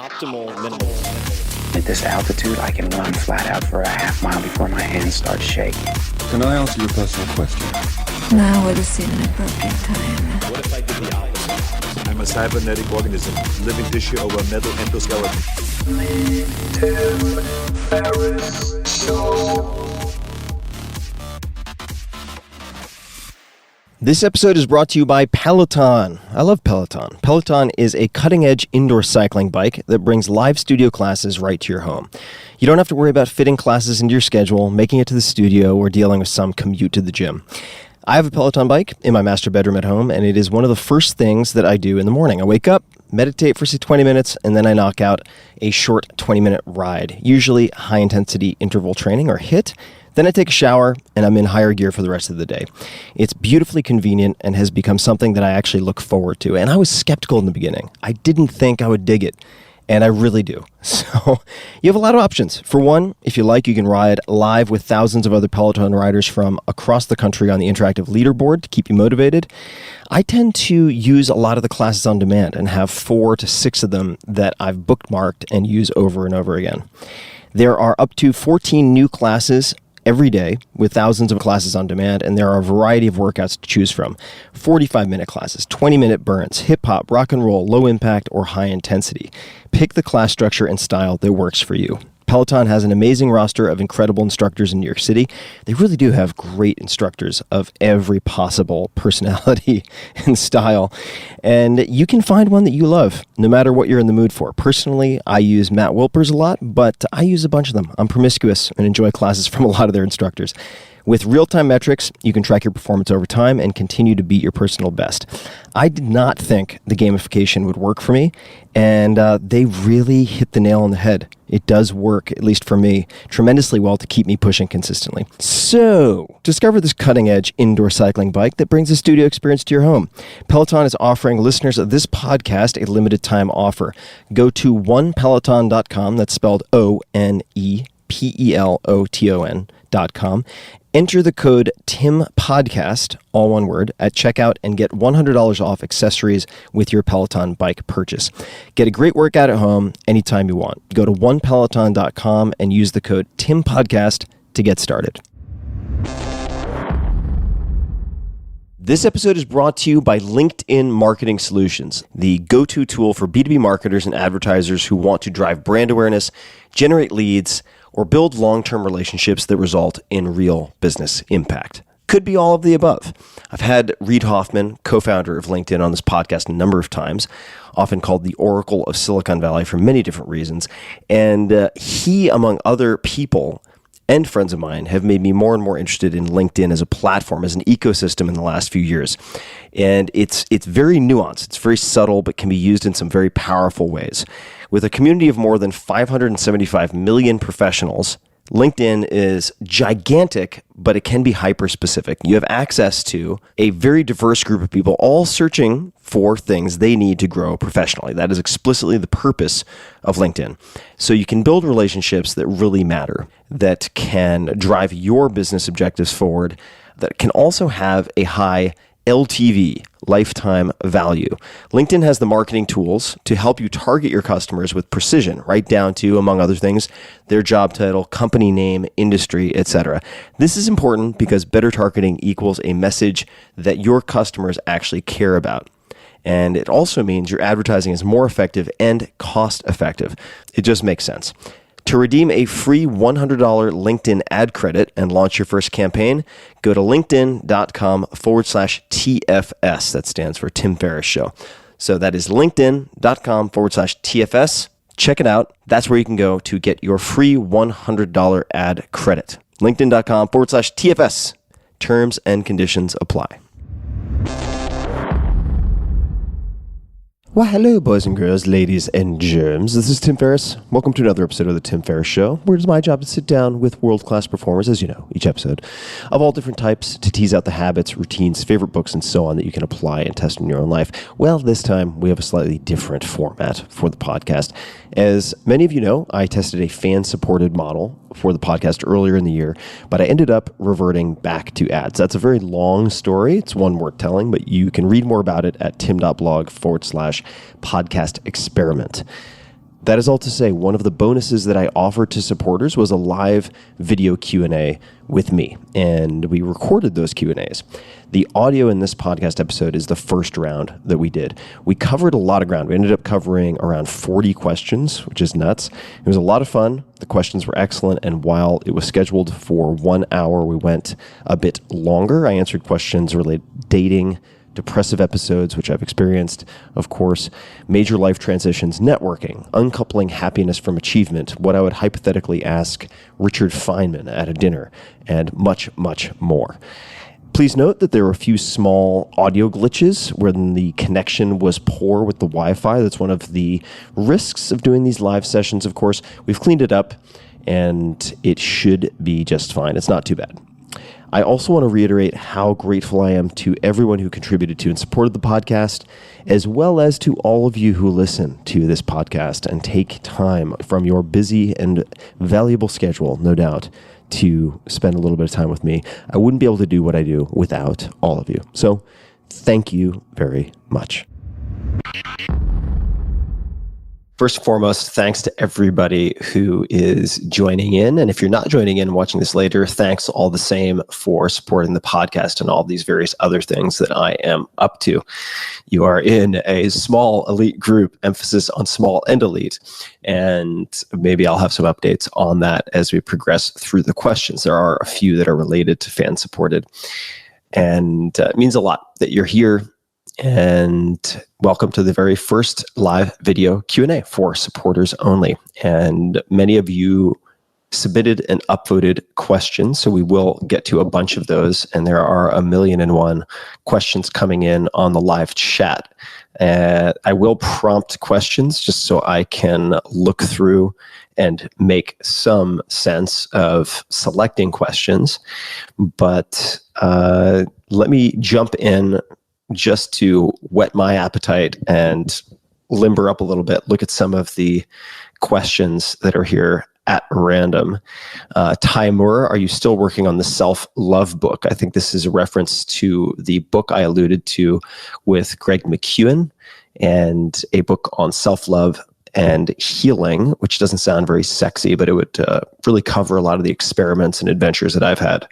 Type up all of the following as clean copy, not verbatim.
Optimal minimalism. At this altitude, I can run flat out for a half mile before my hands start shaking. Can I answer your personal question? Now would seem an appropriate time. What if I did the opposite? I'm a cybernetic organism, living tissue over a metal endoskeleton. Tim Ferriss Show. This episode is brought to you by Peloton. I love Peloton. Peloton is a cutting-edge indoor cycling bike that brings live studio classes right to your home. You don't have to worry about fitting classes into your schedule, making it to the studio, or dealing with some commute to the gym. I have a Peloton bike in my master bedroom at home, and it is one of the first things that I do in the morning. I wake up, meditate for 20 minutes, and then I knock out a short 20-minute ride, usually high-intensity interval training or HIIT. Then I take a shower, and I'm in higher gear for the rest of the day. It's beautifully convenient and has become something that I actually look forward to. And I was skeptical in the beginning. I didn't think I would dig it, and I really do. So you have a lot of options. For one, if you like, you can ride live with thousands of other Peloton riders from across the country on the interactive leaderboard to keep you motivated. I tend to use a lot of the classes on demand and have 4 to 6 of them that I've bookmarked and use over and over again. There are up to 14 new classes every day with thousands of classes on demand, and there are a variety of workouts to choose from. 45-minute classes, 20-minute burns, hip-hop, rock and roll, low impact, or high intensity. Pick the class structure and style that works for you. Peloton has an amazing roster of incredible instructors in New York City. They really do have great instructors of every possible personality and style. And you can find one that you love, no matter what you're in the mood for. Personally, I use Matt Wilper's a lot, but I use a bunch of them. I'm promiscuous and enjoy classes from a lot of their instructors. With real-time metrics, you can track your performance over time and continue to beat your personal best. I did not think the gamification would work for me, and they really hit the nail on the head. It does work, at least for me, tremendously well to keep me pushing consistently. So, discover this cutting-edge indoor cycling bike that brings a studio experience to your home. Peloton is offering listeners of this podcast a limited-time offer. Go to onepeloton.com, that's spelled ONEPELOTON.com. Enter the code TIMPODCAST, all one word, at checkout and get $100 off accessories with your Peloton bike purchase. Get a great workout at home anytime you want. Go to onepeloton.com and use the code TIMPODCAST to get started. This episode is brought to you by LinkedIn Marketing Solutions, the go-to tool for B2B marketers and advertisers who want to drive brand awareness, generate leads, or build long-term relationships that result in real business impact. Could be all of the above. I've had Reid Hoffman, co-founder of LinkedIn, on this podcast a number of times, often called the Oracle of Silicon Valley for many different reasons. And he, among other people and friends of mine, have made me more and more interested in LinkedIn as a platform, as an ecosystem in the last few years. And it's very nuanced, it's very subtle, but can be used in some very powerful ways. With a community of more than 575 million professionals, LinkedIn is gigantic, but it can be hyper-specific. You have access to a very diverse group of people, all searching for things they need to grow professionally. That is explicitly the purpose of LinkedIn. So you can build relationships that really matter, that can drive your business objectives forward, that can also have a high LTV, lifetime value. LinkedIn has the marketing tools to help you target your customers with precision, right down to, among other things, their job title, company name, industry, etc. This is important because better targeting equals a message that your customers actually care about. And it also means your advertising is more effective and cost effective. It just makes sense. To redeem a free $100 LinkedIn ad credit and launch your first campaign, go to linkedin.com/TFS. That stands for Tim Ferriss Show. So that is linkedin.com/TFS. Check it out. That's where you can go to get your free $100 ad credit. LinkedIn.com/TFS. Terms and conditions apply. Well, hello, boys and girls, ladies and germs. This is Tim Ferriss. Welcome to another episode of The Tim Ferriss Show, where it is my job to sit down with world-class performers, as you know, each episode, of all different types, to tease out the habits, routines, favorite books, and so on that you can apply and test in your own life. Well, this time, we have a slightly different format for the podcast. As many of you know, I tested a fan-supported model for the podcast earlier in the year, but I ended up reverting back to ads. That's a very long story. It's one worth telling, but you can read more about it at tim.blog/podcast experiment. That is all to say, one of the bonuses that I offered to supporters was a live video Q&A with me, and we recorded those Q&As. The audio in this podcast episode is the first round that we did. We covered a lot of ground. We ended up covering around 40 questions, which is nuts. It was a lot of fun. The questions were excellent, and while it was scheduled for 1 hour, we went a bit longer. I answered questions related to dating, depressive episodes, which I've experienced, of course, major life transitions, networking, uncoupling happiness from achievement, what I would hypothetically ask Richard Feynman at a dinner, and much, much more. Please note that there were a few small audio glitches when the connection was poor with the Wi-Fi. That's one of the risks of doing these live sessions, of course. We've cleaned it up, and it should be just fine. It's not too bad. I also want to reiterate how grateful I am to everyone who contributed to and supported the podcast, as well as to all of you who listen to this podcast and take time from your busy and valuable schedule, no doubt, to spend a little bit of time with me. I wouldn't be able to do what I do without all of you. So thank you very much. First and foremost, thanks to everybody who is joining in. And if you're not joining in and watching this later, thanks all the same for supporting the podcast and all these various other things that I am up to. You are in a small elite group, emphasis on small and elite. And maybe I'll have some updates on that as we progress through the questions. There are a few that are related to fan supported. And it means a lot that you're here. And welcome to the very first live video Q&A for supporters only. And many of you submitted and upvoted questions, so we will get to a bunch of those. And there are 1,000,001 questions coming in on the live chat. I will prompt questions just so I can look through and make some sense of selecting questions. But let me jump in just to whet my appetite and limber up a little bit, look at some of the questions that are here at random. Timur, are you still working on the self-love book? I think this is a reference to the book I alluded to with Greg McKeown and a book on self-love and healing, which doesn't sound very sexy, but it would really cover a lot of the experiments and adventures that I've had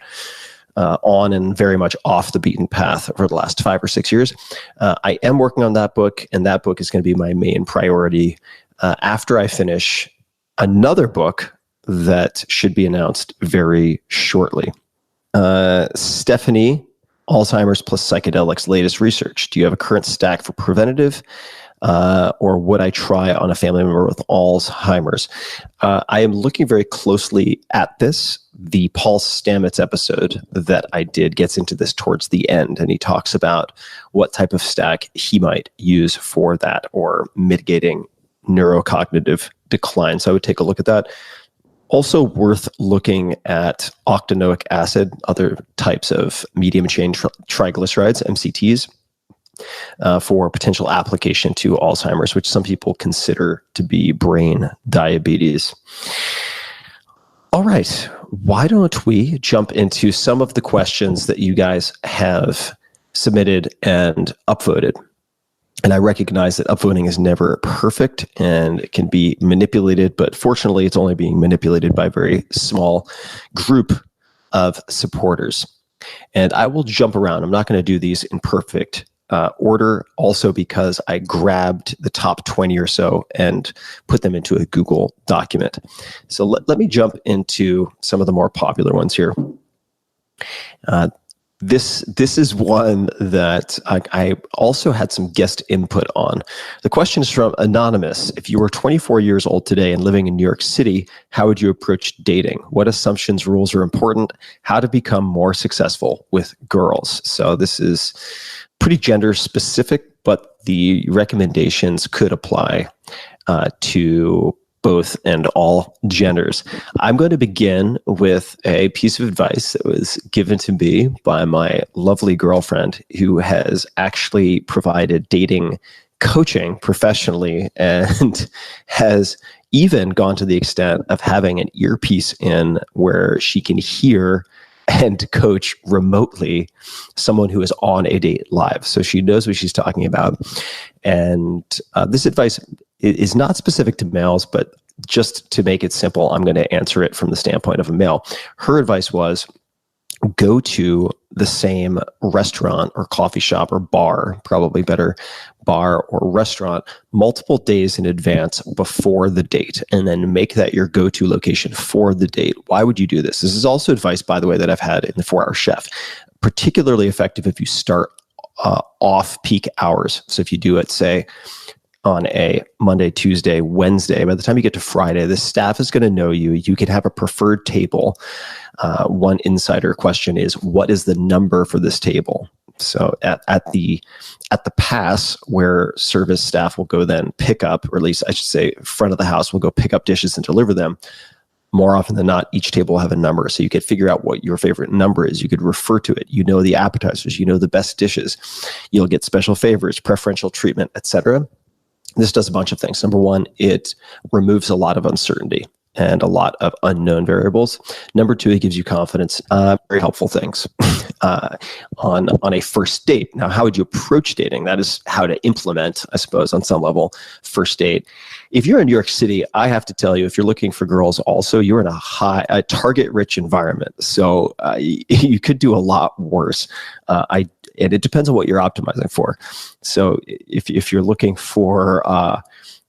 on and very much off the beaten path over the last 5 or 6 years. I am working on that book, and that book is going to be my main priority after I finish another book that should be announced very shortly. Stephanie, Alzheimer's plus psychedelics latest research. Do you have a current stack for preventative? Or would I try on a family member with Alzheimer's? I am looking very closely at this. The Paul Stamets episode that I did gets into this towards the end, and he talks about what type of stack he might use for that or mitigating neurocognitive decline. So I would take a look at that. Also worth looking at octanoic acid, other types of medium chain triglycerides, MCTs, for potential application to Alzheimer's, which some people consider to be brain diabetes. All right, why don't we jump into some of the questions that you guys have submitted and upvoted? And I recognize that upvoting is never perfect and it can be manipulated, but fortunately it's only being manipulated by a very small group of supporters. And I will jump around. I'm not going to do these in perfect order, also because I grabbed the top 20 or so and put them into a Google document. So let me jump into some of the more popular ones here. This is one that I also had some guest input on. The question is from Anonymous. If you were 24 years old today and living in New York City, how would you approach dating? What assumptions, rules are important? How to become more successful with girls? So this is pretty gender specific, but the recommendations could apply to both and all genders. I'm going to begin with a piece of advice that was given to me by my lovely girlfriend, who has actually provided dating coaching professionally and has even gone to the extent of having an earpiece in where she can hear and coach remotely someone who is on a date live. So she knows what she's talking about. And this advice is not specific to males, but just to make it simple, I'm going to answer it from the standpoint of a male. Her advice was go to the same restaurant or coffee shop or bar, probably better, bar or restaurant, multiple days in advance before the date, and then make that your go-to location for the date. Why would you do this? This is also advice, by the way, that I've had in the 4-Hour Chef. Particularly effective if you start off peak hours. So if you do it, say, on a Monday, Tuesday, Wednesday, by the time you get to Friday, the staff is going to know you. You can have a preferred table. One insider question is, what is the number for this table? So at the pass where service staff will go then pick up, or at least I should say front of the house will go pick up dishes and deliver them, more often than not, each table will have a number. So you could figure out what your favorite number is. You could refer to it. You know the appetizers. You know the best dishes. You'll get special favors, preferential treatment, etc. This does a bunch of things. Number one, it removes a lot of uncertainty and a lot of unknown variables. Number two, it gives you confidence. Very helpful things on a first date. Now, how would you approach dating? That is how to implement, I suppose, on some level, first date. If you're in New York City, I have to tell you, if you're looking for girls also, you're in a target-rich environment. So you could do a lot worse. And it depends on what you're optimizing for. So if you're looking for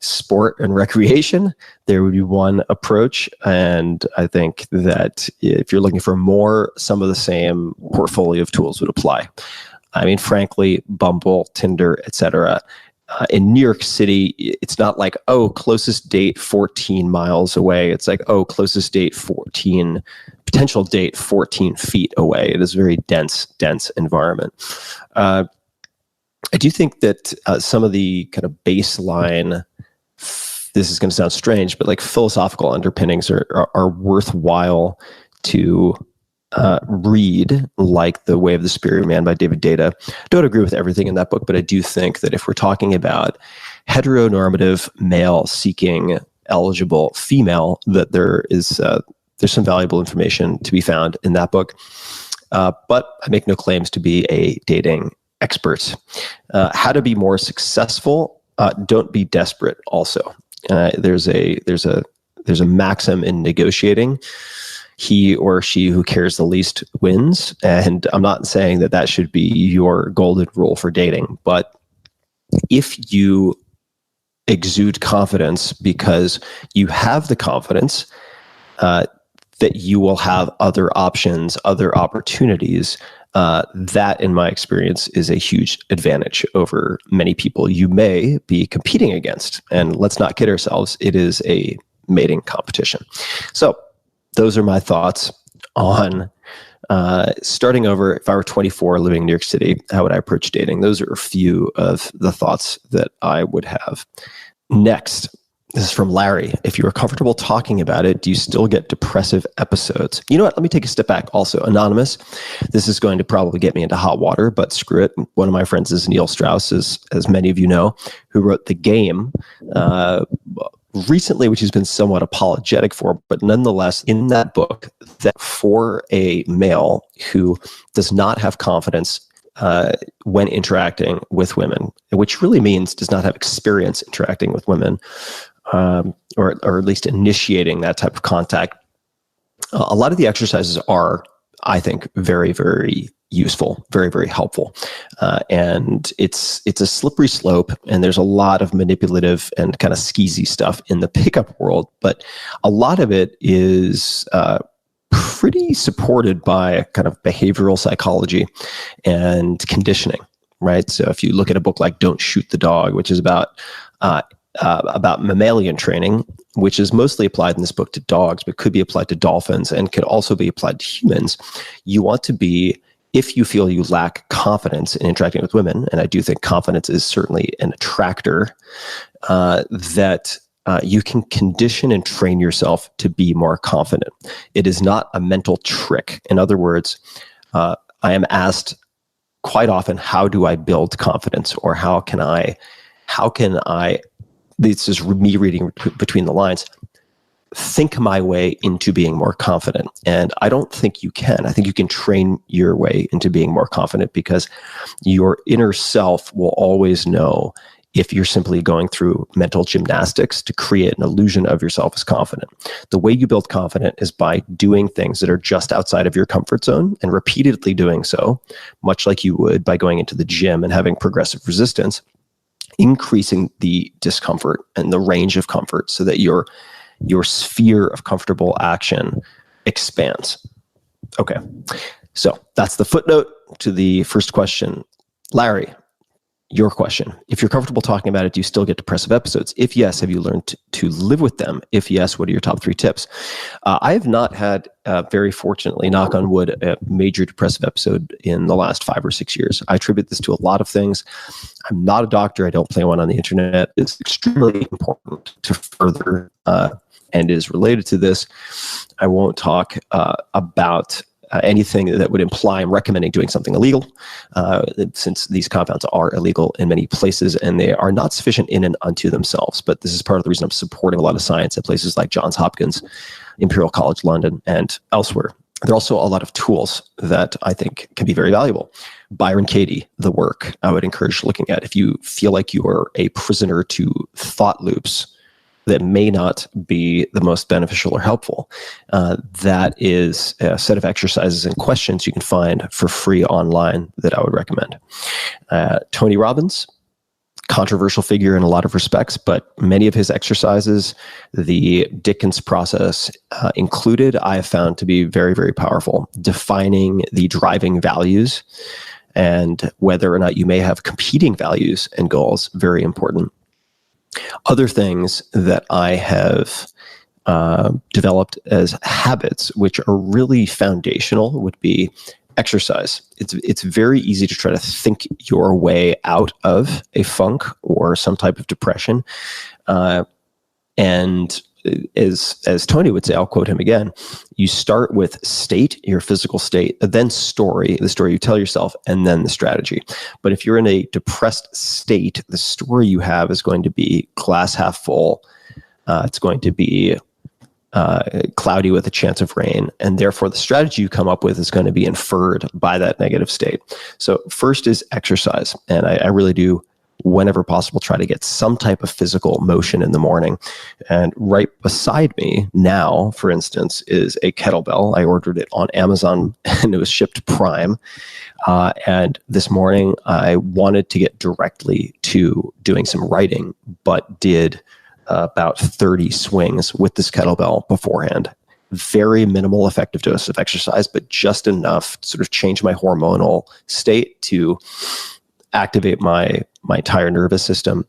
sport and recreation, there would be one approach. And I think that if you're looking for more, some of the same portfolio of tools would apply. I mean, frankly, Bumble, Tinder, etc. In New York City, it's not like, oh, closest date 14 miles away. It's like, oh, closest date 14, potential date 14 feet away. It is a very dense environment. I do think that some of the kind of baseline, this is going to sound strange, but like philosophical underpinnings are worthwhile to read, like The Way of the Superior Man by David Data. Don't agree with everything in that book, but I do think that if we're talking about heteronormative male seeking eligible female, that there's some valuable information to be found in that book. But I make no claims to be a dating expert. How to be more successful? Don't be desperate. Also, there's a maxim in negotiating. He or she who cares the least wins. And I'm not saying that should be your golden rule for dating, but if you exude confidence because you have the confidence that you will have other options, other opportunities, that, in my experience, is a huge advantage over many people you may be competing against. And let's not kid ourselves, it is a mating competition. So those are my thoughts on starting over. If I were 24 living in New York City, how would I approach dating? Those are a few of the thoughts that I would have. Next, this is from Larry. If you are comfortable talking about it, do you still get depressive episodes? You know what? Let me take a step back. Also, anonymous. This is going to probably get me into hot water, but screw it. One of my friends is Neil Strauss, as many of you know, who wrote The Game recently, which he's been somewhat apologetic for, but nonetheless, in that book, that for a male who does not have confidence when interacting with women, which really means does not have experience interacting with women, or at least initiating that type of contact, a lot of the exercises are, I think, very, very useful, very, very helpful. And it's a slippery slope, and there's a lot of manipulative and kind of skeezy stuff in the pickup world, but a lot of it is pretty supported by kind of behavioral psychology and conditioning, right? So if you look at a book like Don't Shoot the Dog, which is about mammalian training, which is mostly applied in this book to dogs, but could be applied to dolphins and could also be applied to humans. You want to be, if you feel you lack confidence in interacting with women, and I do think confidence is certainly an attractor, that you can condition and train yourself to be more confident. It is not a mental trick. In other words, I am asked quite often, how do I build confidence? Or how can I, this is me reading between the lines, think my way into being more confident. And I don't think you can. I think you can train your way into being more confident because your inner self will always know if you're simply going through mental gymnastics to create an illusion of yourself as confident. The way you build confidence is by doing things that are just outside of your comfort zone and repeatedly doing so, much like you would by going into the gym and having progressive resistance, increasing the discomfort and the range of comfort so that your sphere of comfortable action expands. Okay, so that's the footnote to the first question. Larry, your question. If you're comfortable talking about it, do you still get depressive episodes? If yes, have you learned to live with them? If yes, what are your top 3 tips? I have not had, very fortunately, knock on wood, a major depressive episode in the last 5 or 6 years. I attribute this to a lot of things. I'm not a doctor. I don't play one on the internet. It's extremely important to further and is related to this. I won't talk about anything that would imply I'm recommending doing something illegal, since these compounds are illegal in many places and they are not sufficient in and unto themselves. But this is part of the reason I'm supporting a lot of science at places like Johns Hopkins, Imperial College London, and elsewhere. There are also a lot of tools that I think can be very valuable. Byron Katie, the work, I would encourage looking at. If you feel like you are a prisoner to thought loops that may not be the most beneficial or helpful, that is a set of exercises and questions you can find for free online that I would recommend. Tony Robbins, controversial figure in a lot of respects, but many of his exercises, the Dickens process included, I have found to be very, very powerful. Defining the driving values and whether or not you may have competing values and goals, very important. Other things that I have developed as habits, which are really foundational, would be exercise. It's very easy to try to think your way out of a funk or some type of depression. And as Tony would say, I'll quote him again, you start with state, your physical state, then story, the story you tell yourself, and then the strategy. But if you're in a depressed state, the story you have is going to be glass half full. It's going to be cloudy with a chance of rain. And therefore, the strategy you come up with is going to be inferred by that negative state. So first is exercise. And I really do, whenever possible, try to get some type of physical motion in the morning. And right beside me now, for instance, is a kettlebell. I ordered it on Amazon and it was shipped Prime. And this morning I wanted to get directly to doing some writing, but did about 30 swings with this kettlebell beforehand. Very minimal effective dose of exercise, but just enough to sort of change my hormonal state to activate my entire nervous system,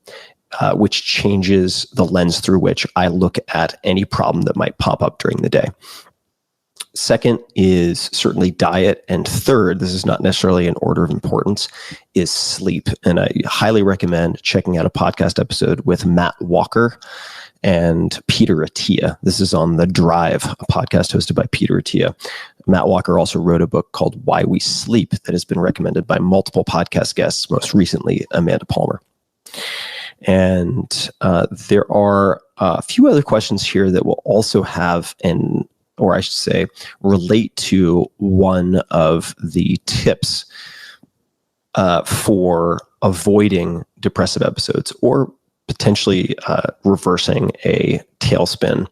which changes the lens through which I look at any problem that might pop up during the day. Second is certainly diet. And third, this is not necessarily in order of importance, is sleep. And I highly recommend checking out a podcast episode with Matt Walker and Peter Attia. This is on The Drive, a podcast hosted by Peter Attia. Matt Walker also wrote a book called Why We Sleep that has been recommended by multiple podcast guests, most recently Amanda Palmer. And there are a few other questions here that will also have or I should say, relate to one of the tips for avoiding depressive episodes or potentially reversing a tailspin.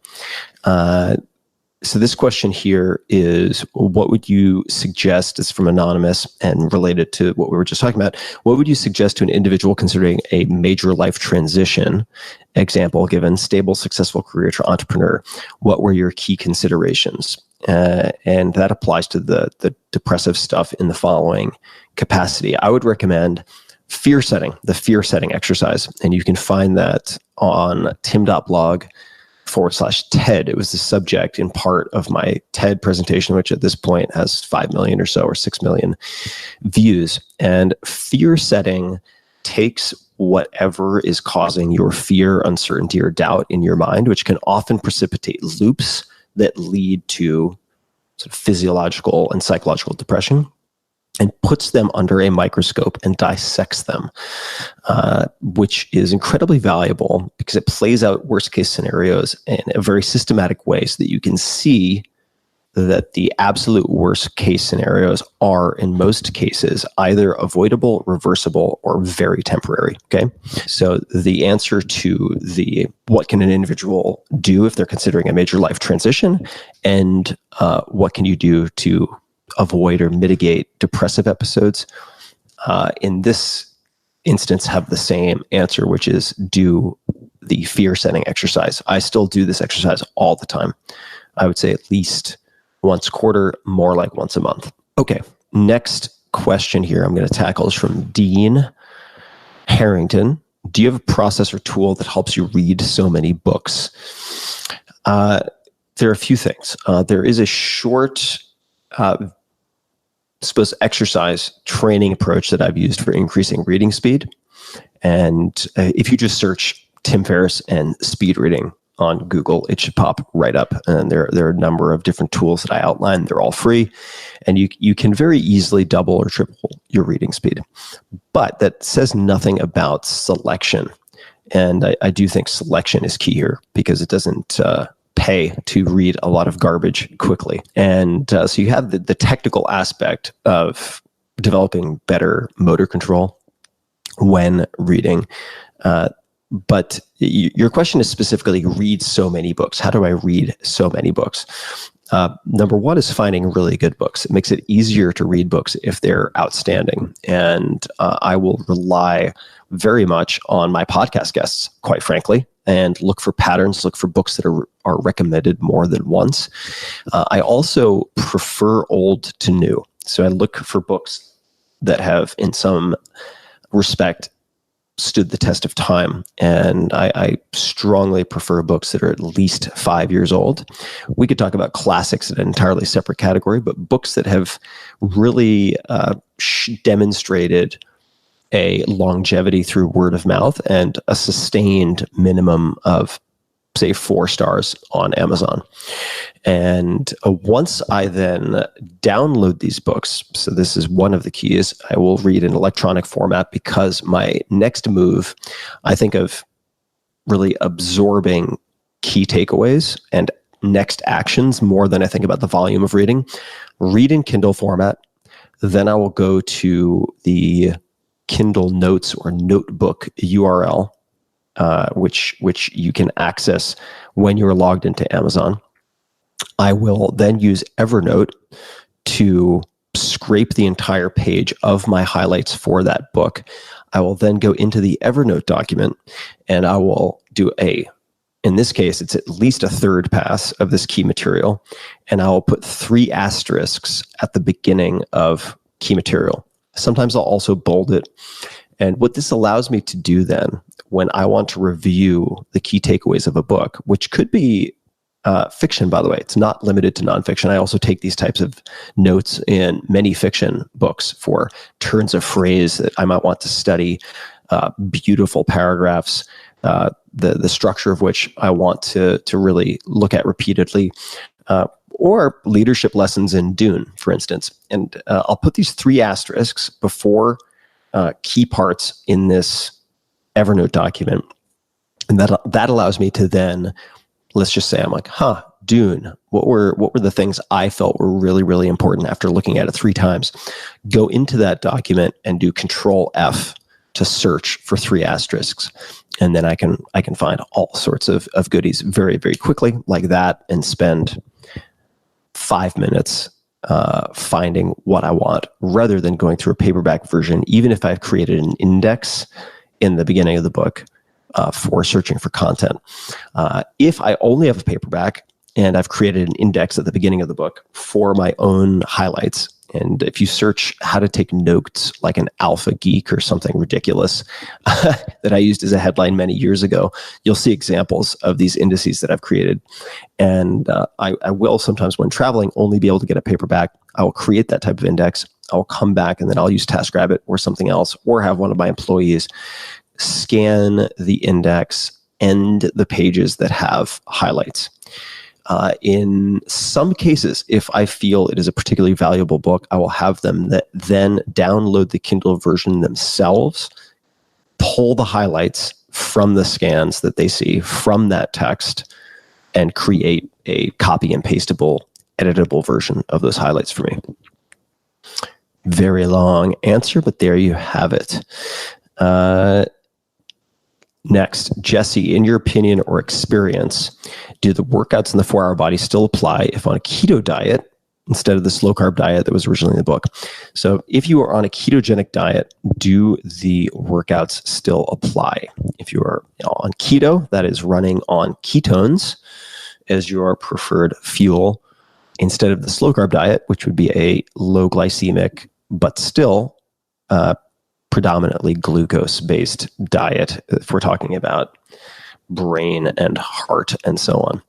So this question here is, what would you suggest, it's from Anonymous and related to what we were just talking about, what would you suggest to an individual considering a major life transition? Example given, stable, successful career to entrepreneur. What were your key considerations? And that applies to the depressive stuff in the following capacity. I would recommend fear setting, the fear setting exercise. And you can find that on tim.blog/TED. It was the subject in part of my TED presentation, which at this point has 5 million or so, or 6 million views. And fear setting takes whatever is causing your fear, uncertainty, or doubt in your mind, which can often precipitate loops that lead to sort of physiological and psychological depression, and puts them under a microscope and dissects them, which is incredibly valuable because it plays out worst case scenarios in a very systematic way so that you can see that the absolute worst case scenarios are, in most cases, either avoidable, reversible, or very temporary. Okay. So the answer to the what can an individual do if they're considering a major life transition, and what can you do to avoid or mitigate depressive episodes, in this instance have the same answer, which is do the fear setting exercise. I still do this exercise all the time. I would say at least once a quarter, more like once a month. Okay, next question here I'm going to tackle is from Dean Harrington. Do you have a process or tool that helps you read so many books? There are a few things. There is a short, exercise training approach that I've used for increasing reading speed. And if you just search Tim Ferriss and speed reading on Google, it should pop right up. And there are a number of different tools that I outline. They're all free. And you can very easily double or triple your reading speed. But that says nothing about selection. And I do think selection is key here, because it doesn't pay to read a lot of garbage quickly. And so you have the technical aspect of developing better motor control when reading. But your question is specifically read so many books. How do I read so many books? Number one is finding really good books. It makes it easier to read books if they're outstanding. And I will rely very much on my podcast guests, quite frankly, and look for patterns, look for books that are recommended more than once. I also prefer old to new. So I look for books that have, in some respect, stood the test of time. And I strongly prefer books that are at least 5 years old. We could talk about classics in an entirely separate category, but books that have really demonstrated a longevity through word of mouth and a sustained minimum of, say, 4 stars on Amazon. And once I then download these books, so this is one of the keys, I will read in electronic format, because my next move, I think of really absorbing key takeaways and next actions more than I think about the volume of reading. Read in Kindle format, then I will go to the Kindle Notes or Notebook URL, which you can access when you're logged into Amazon. I will then use Evernote to scrape the entire page of my highlights for that book. I will then go into the Evernote document, and I will do in this case, it's at least a third pass of this key material, and I will put 3 asterisks at the beginning of key material. Sometimes I'll also bold it. And what this allows me to do then, when I want to review the key takeaways of a book, which could be fiction, by the way, it's not limited to nonfiction. I also take these types of notes in many fiction books for turns of phrase that I might want to study, beautiful paragraphs, the structure of which I want to really look at repeatedly, or leadership lessons in Dune, for instance. And I'll put these 3 asterisks before key parts in this Evernote document. And that allows me to then, let's just say I'm like, Dune, what were the things I felt were really, really important after looking at it 3 times? Go into that document and do Control F to search for 3 asterisks. And then I can find all sorts of goodies very, very quickly like that, and spend 5 minutes finding what I want, rather than going through a paperback version, even if I've created an index in the beginning of the book for searching for content. If I only have a paperback and I've created an index at the beginning of the book for my own highlights, and if you search how to take notes like an alpha geek or something ridiculous that I used as a headline many years ago, you'll see examples of these indices that I've created. And I will sometimes, when traveling, only be able to get a paperback. I will create that type of index. I'll come back, and then I'll use TaskRabbit or something else, or have one of my employees scan the index and the pages that have highlights. In some cases, if I feel it is a particularly valuable book, I will have them then download the Kindle version themselves, pull the highlights from the scans that they see from that text, and create a copy and pastable editable version of those highlights for me. Very long answer, but there you have it. Next, Jesse, in your opinion or experience, do the workouts in the 4-Hour Body still apply if on a keto diet instead of the slow carb diet that was originally in the book? So if you are on a ketogenic diet, do the workouts still apply? If you are on keto, that is running on ketones as your preferred fuel instead of the slow carb diet, which would be a low glycemic, but still predominantly glucose-based diet, if we're talking about brain and heart and so on.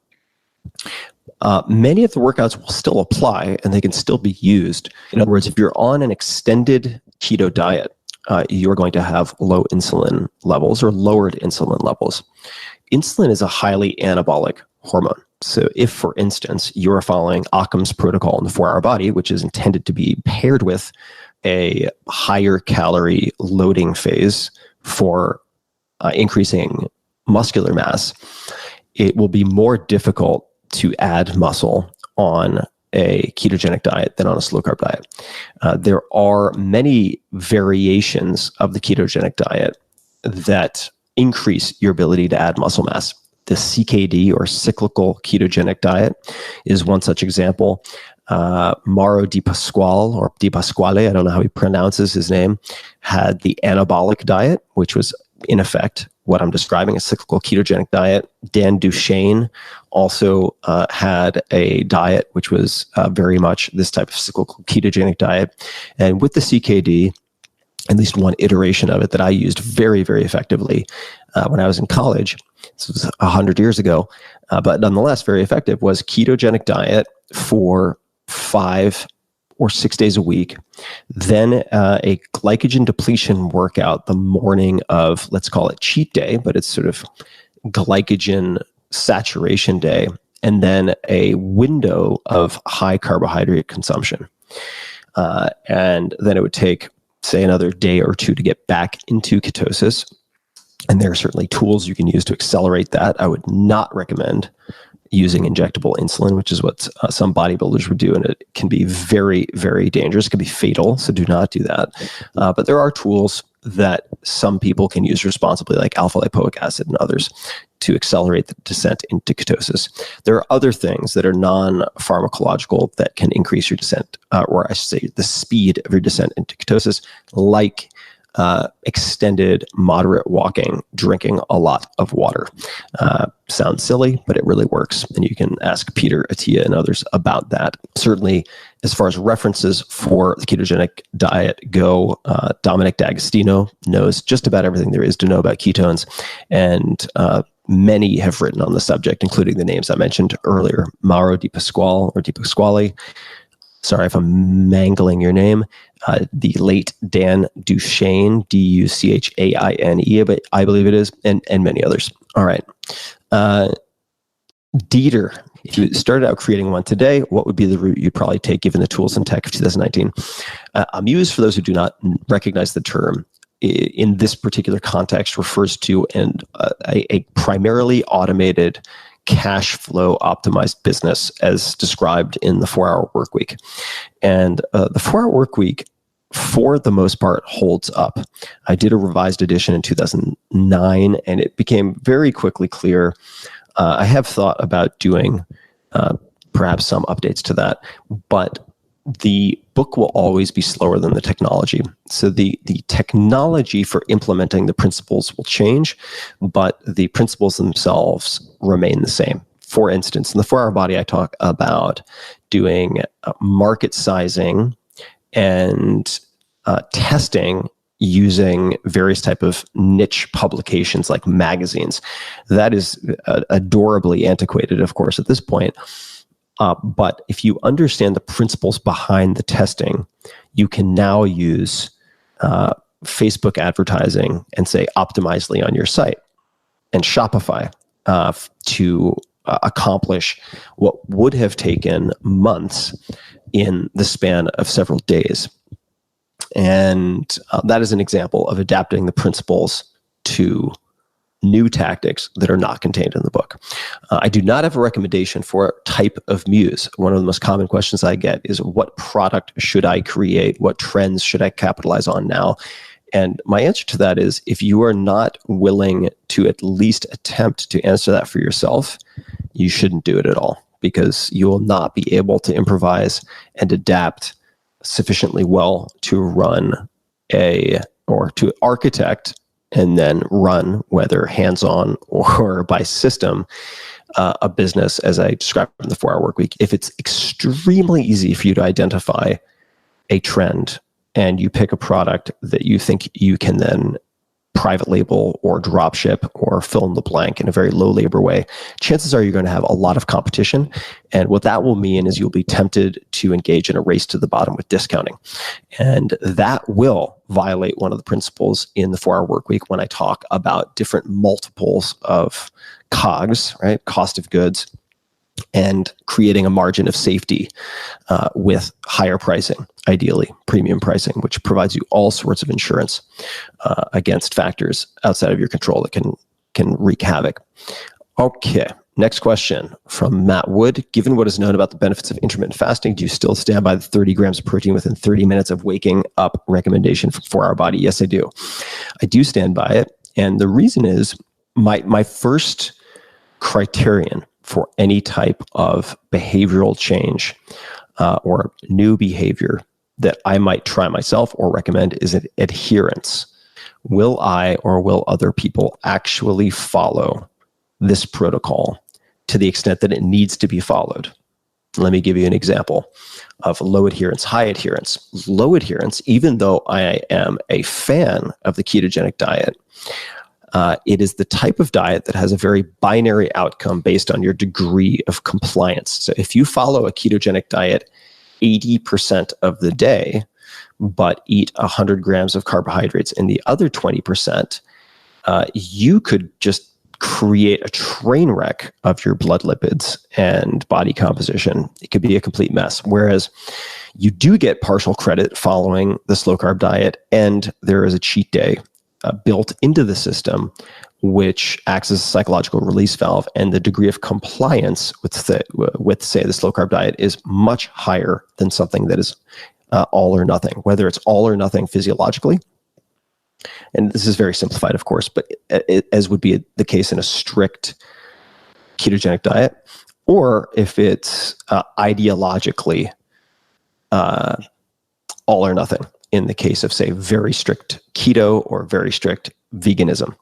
Many of the workouts will still apply and they can still be used. In other words, if you're on an extended keto diet, you're going to have low insulin levels or lowered insulin levels. Insulin is a highly anabolic hormone. So if, for instance, you're following Occam's protocol in the 4-Hour Body, which is intended to be paired with a higher calorie loading phase for increasing muscular mass, it will be more difficult to add muscle on a ketogenic diet than on a slow carb diet. There are many variations of the ketogenic diet that increase your ability to add muscle mass. The CKD, or cyclical ketogenic diet, is one such example. Mauro Di Pasquale, or Di Pasquale, I don't know how he pronounces his name, had the anabolic diet, which was in effect what I'm describing, a cyclical ketogenic diet. Dan Duchaine also had a diet which was very much this type of cyclical ketogenic diet. And with the CKD, at least one iteration of it that I used very, very effectively when I was in college, this was 100 years ago, but nonetheless very effective, was ketogenic diet for 5 or 6 days a week, then a glycogen depletion workout the morning of, let's call it cheat day, but it's sort of glycogen saturation day, and then a window of high carbohydrate consumption. And then it would take, say, another day or two to get back into ketosis. And there are certainly tools you can use to accelerate that. I would not recommend using injectable insulin, which is what some bodybuilders would do, and it can be very, very dangerous. It can be fatal, so do not do that. But there are tools that some people can use responsibly, like alpha-lipoic acid and others, to accelerate the descent into ketosis. There are other things that are non-pharmacological that can increase your descent, or I should say the speed of your descent into ketosis, like extended moderate walking, drinking a lot of water. Sounds silly, but it really works. And you can ask Peter Attia and others about that. Certainly, as far as references for the ketogenic diet go, Dominic D'Agostino knows just about everything there is to know about ketones. And many have written on the subject, including the names I mentioned earlier, Mauro Di Pasquale, or Di Pasquale. Sorry if I'm mangling your name. The late Dan Duchaine, Duchaine, but I believe it is, and many others. All right. Dieter, if you started out creating one today, what would be the route you'd probably take given the tools and tech of 2019? Amuse, for those who do not recognize the term, in this particular context refers to a primarily automated cash flow optimized business as described in the 4-Hour Workweek. And the 4-Hour Workweek, for the most part, holds up. I did a revised edition in 2009, and it became very quickly clear. I have thought about doing perhaps some updates to that, but the book will always be slower than the technology. So the technology for implementing the principles will change, but the principles themselves remain the same. For instance, in the 4-Hour Body, I talk about doing market sizing and testing using various type of niche publications like magazines. That is adorably antiquated, of course, at this point. But if you understand the principles behind the testing, you can now use Facebook advertising and say Optimizely on your site and Shopify to accomplish what would have taken months in the span of several days. And that is an example of adapting the principles to new tactics that are not contained in the book. I do not have a recommendation for a type of muse. One of the most common questions I get is, what product should I create? What trends should I capitalize on now? And my answer to that is, if you are not willing to at least attempt to answer that for yourself, you shouldn't do it at all, because you will not be able to improvise and adapt sufficiently well to run or to architect and then run, whether hands-on or by system, a business, as I described in the 4-Hour Workweek. If it's extremely easy for you to identify a trend and you pick a product that you think you can then private label or drop ship or fill in the blank in a very low labor way, chances are you're going to have a lot of competition. And what that will mean is you'll be tempted to engage in a race to the bottom with discounting. And that will violate one of the principles in the 4-Hour Workweek when I talk about different multiples of COGS, right? Cost of goods, and creating a margin of safety with higher pricing, ideally premium pricing, which provides you all sorts of insurance against factors outside of your control that can wreak havoc. Okay, next question from Matt Wood. Given what is known about the benefits of intermittent fasting, do you still stand by the 30 grams of protein within 30 minutes of waking up recommendation for 4-Hour Body? Yes, I do. I do stand by it. And the reason is my first criterion for any type of behavioral change or new behavior that I might try myself or recommend is an adherence. Will I or will other people actually follow this protocol to the extent that it needs to be followed? Let me give you an example of low adherence, high adherence. Low adherence, even though I am a fan of the ketogenic diet, it is the type of diet that has a very binary outcome based on your degree of compliance. So if you follow a ketogenic diet 80% of the day, but eat 100 grams of carbohydrates in the other 20%, you could just create a train wreck of your blood lipids and body composition. It could be a complete mess. Whereas you do get partial credit following the slow carb diet, and there is a cheat day built into the system, which acts as a psychological release valve, and the degree of compliance with say, the slow carb diet is much higher than something that is all or nothing, whether it's all or nothing physiologically. And this is very simplified, of course, but as would be the case in a strict ketogenic diet, or if it's ideologically all or nothing, in the case of, say, very strict keto or very strict veganism.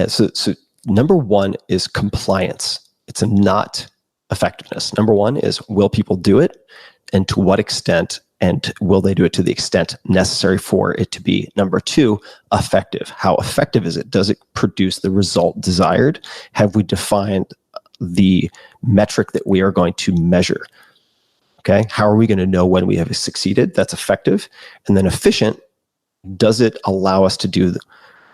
So number one is compliance. It's not effectiveness. Number one is, will people do it, and to what extent, and will they do it to the extent necessary for it to be, number two, effective. How effective is it? Does it produce the result desired? Have we defined the metric that we are going to measure? Okay, how are we going to know when we have succeeded? That's effective. And then efficient, does it allow us to do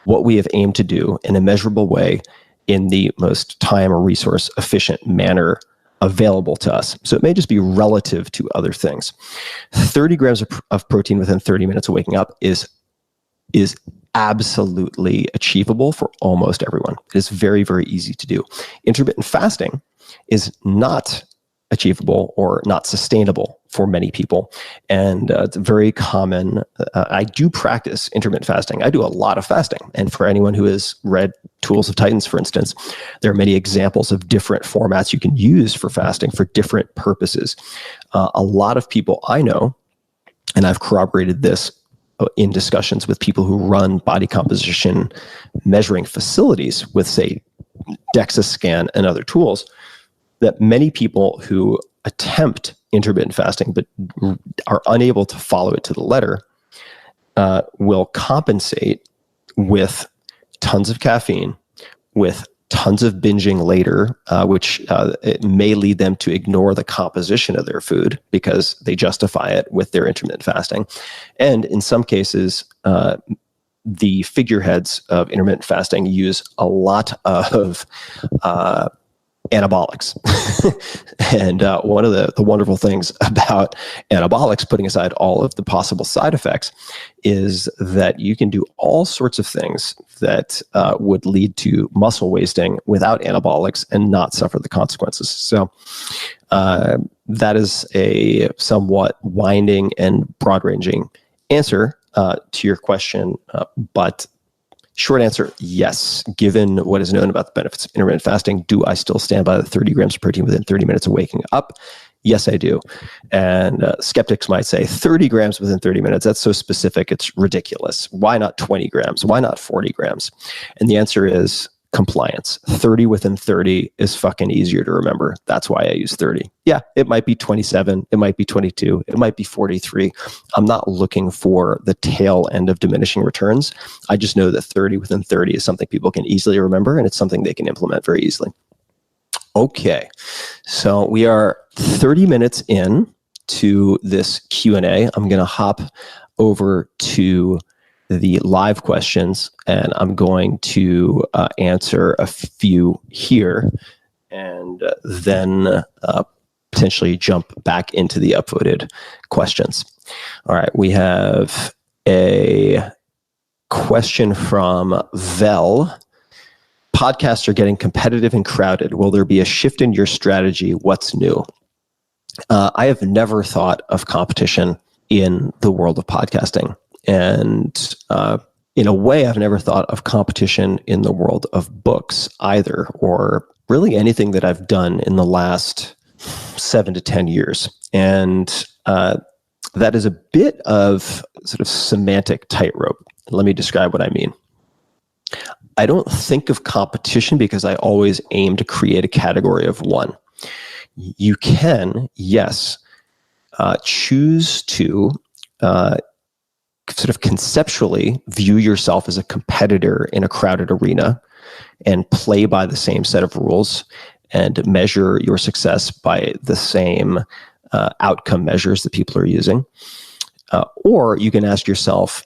what we have aimed to do in a measurable way in the most time or resource efficient manner available to us? So it may just be relative to other things. 30 grams of protein within 30 minutes of waking up is absolutely achievable for almost everyone. It is very, very easy to do. Intermittent fasting is not achievable or not sustainable for many people. And it's very common. I do practice intermittent fasting. I do a lot of fasting. And for anyone who has read Tools of Titans, for instance, there are many examples of different formats you can use for fasting for different purposes. A lot of people I know, and I've corroborated this in discussions with people who run body composition measuring facilities with, say, DEXA scan and other tools, that many people who attempt intermittent fasting but are unable to follow it to the letter will compensate with tons of caffeine, with tons of binging later, which it may lead them to ignore the composition of their food because they justify it with their intermittent fasting. And in some cases, the figureheads of intermittent fasting use a lot of anabolics. And one of the wonderful things about anabolics, putting aside all of the possible side effects, is that you can do all sorts of things that would lead to muscle wasting without anabolics and not suffer the consequences. So that is a somewhat winding and broad-ranging answer to your question, but short answer, yes. Given what is known about the benefits of intermittent fasting, do I still stand by the 30 grams of protein within 30 minutes of waking up? Yes, I do. And skeptics might say 30 grams within 30 minutes, that's so specific, it's ridiculous. Why not 20 grams? Why not 40 grams? And the answer is compliance. 30 within 30 is fucking easier to remember. That's why I use 30. Yeah, it might be 27, it might be 22, it might be 43. I'm not looking for the tail end of diminishing returns. I just know that 30 within 30 is something people can easily remember, and it's something they can implement very easily. Okay, so we are 30 minutes in to this Q&A. I'm going to hop over to the live questions, and I'm going to answer a few here, and then potentially jump back into the upvoted questions. All right, we have a question from Vel. Podcasts are getting competitive and crowded. Will there be a shift in your strategy? What's new? I have never thought of competition in the world of podcasting. And in a way, I've never thought of competition in the world of books either, or really anything that I've done in the last 7 to 10 years. And that is a bit of sort of semantic tightrope. Let me describe what I mean. I don't think of competition because I always aim to create a category of one. You can, yes, choose to sort of conceptually view yourself as a competitor in a crowded arena and play by the same set of rules and measure your success by the same outcome measures that people are using. Or you can ask yourself,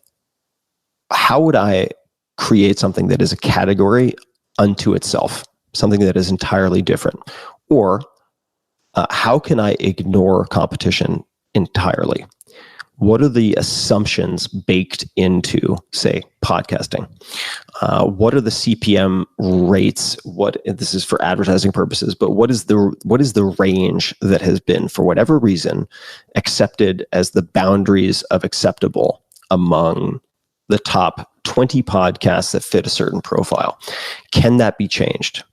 how would I create something that is a category unto itself, something that is entirely different? Or how can I ignore competition entirely? What are the assumptions baked into, say, podcasting? What are the CPM rates? This is for advertising purposes, but what is the range that has been, for whatever reason, accepted as the boundaries of acceptable among the top 20 podcasts that fit a certain profile? Can that be changed?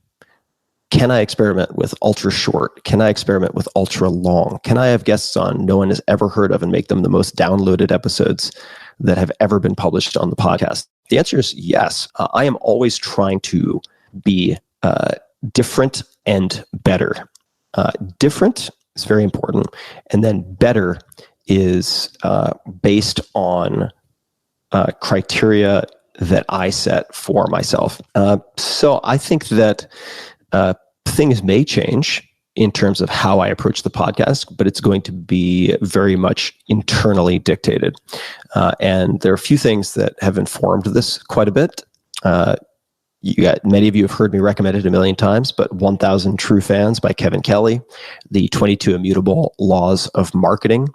Can I experiment with ultra short? Can I experiment with ultra long? Can I have guests on no one has ever heard of and make them the most downloaded episodes that have ever been published on the podcast? The answer is yes. I am always trying to be different and better. Different is very important. And then better is based on criteria that I set for myself. So I think that things may change in terms of how I approach the podcast, but it's going to be very much internally dictated. And there are a few things that have informed this quite a bit. Many of you have heard me recommend it a million times, but 1,000 True Fans by Kevin Kelly, the 22 Immutable Laws of Marketing,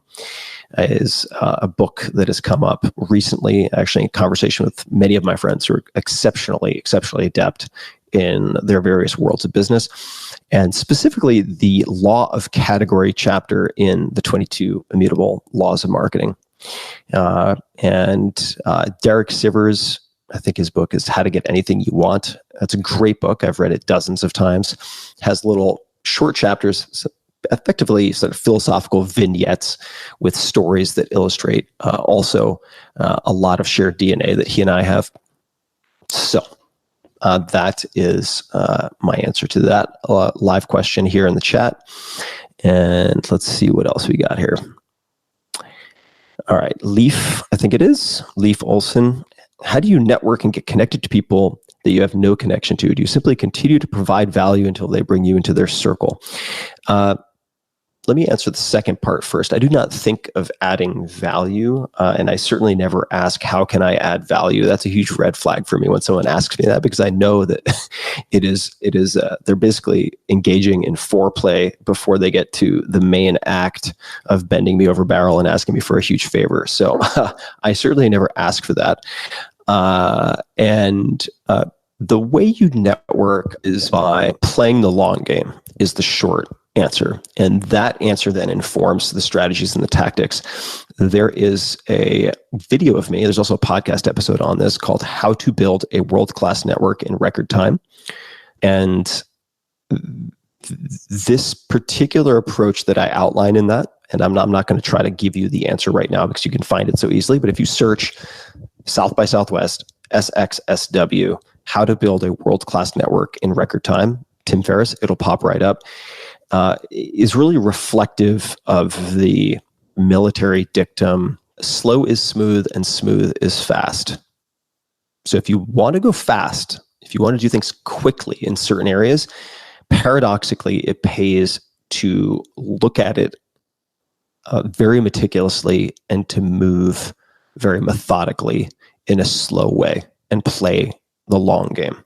is a book that has come up recently, actually in conversation with many of my friends who are exceptionally adept in their various worlds of business, and specifically the law of category chapter in the 22 Immutable Laws of Marketing. And Derek Sivers, I think his book is How to Get Anything You Want. That's a great book. I've read it dozens of times. Has little short chapters, effectively sort of philosophical vignettes with stories that illustrate also a lot of shared DNA that he and I have. So that is my answer to that live question here in the chat. And let's see what else we got here. All right, Leaf, I think it is. Leaf Olson. How do you network and get connected to people that you have no connection to? Do you simply continue to provide value until they bring you into their circle? let me answer the second part first. I do not think of adding value, and I certainly never ask, how can I add value? That's a huge red flag for me when someone asks me that, because I know that they're basically engaging in foreplay before they get to the main act of bending me over barrel and asking me for a huge favor. So I certainly never ask for that. The way you network is by playing the long game, is the short answer. And that answer then informs the strategies and the tactics. There is a video of me. There's also a podcast episode on this called How to Build a World-Class Network in Record Time. And this particular approach that I outline in that, and I'm not going to try to give you the answer right now because you can find it so easily, but if you search South by Southwest, SXSW, How to Build a World-Class Network in Record Time, Tim Ferriss, it'll pop right up. Is really reflective of the military dictum, slow is smooth and smooth is fast. So if you want to go fast, if you want to do things quickly in certain areas, paradoxically, it pays to look at it very meticulously and to move very methodically in a slow way and play the long game.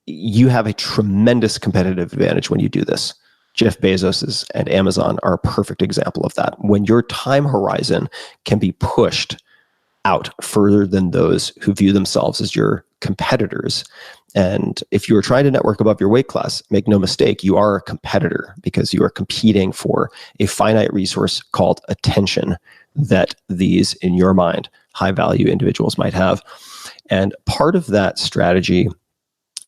You have a tremendous competitive advantage when you do this. Jeff Bezos and Amazon are a perfect example of that. When your time horizon can be pushed out further than those who view themselves as your competitors. And if you are trying to network above your weight class, make no mistake, you are a competitor because you are competing for a finite resource called attention that these, in your mind, high-value individuals might have. And part of that strategy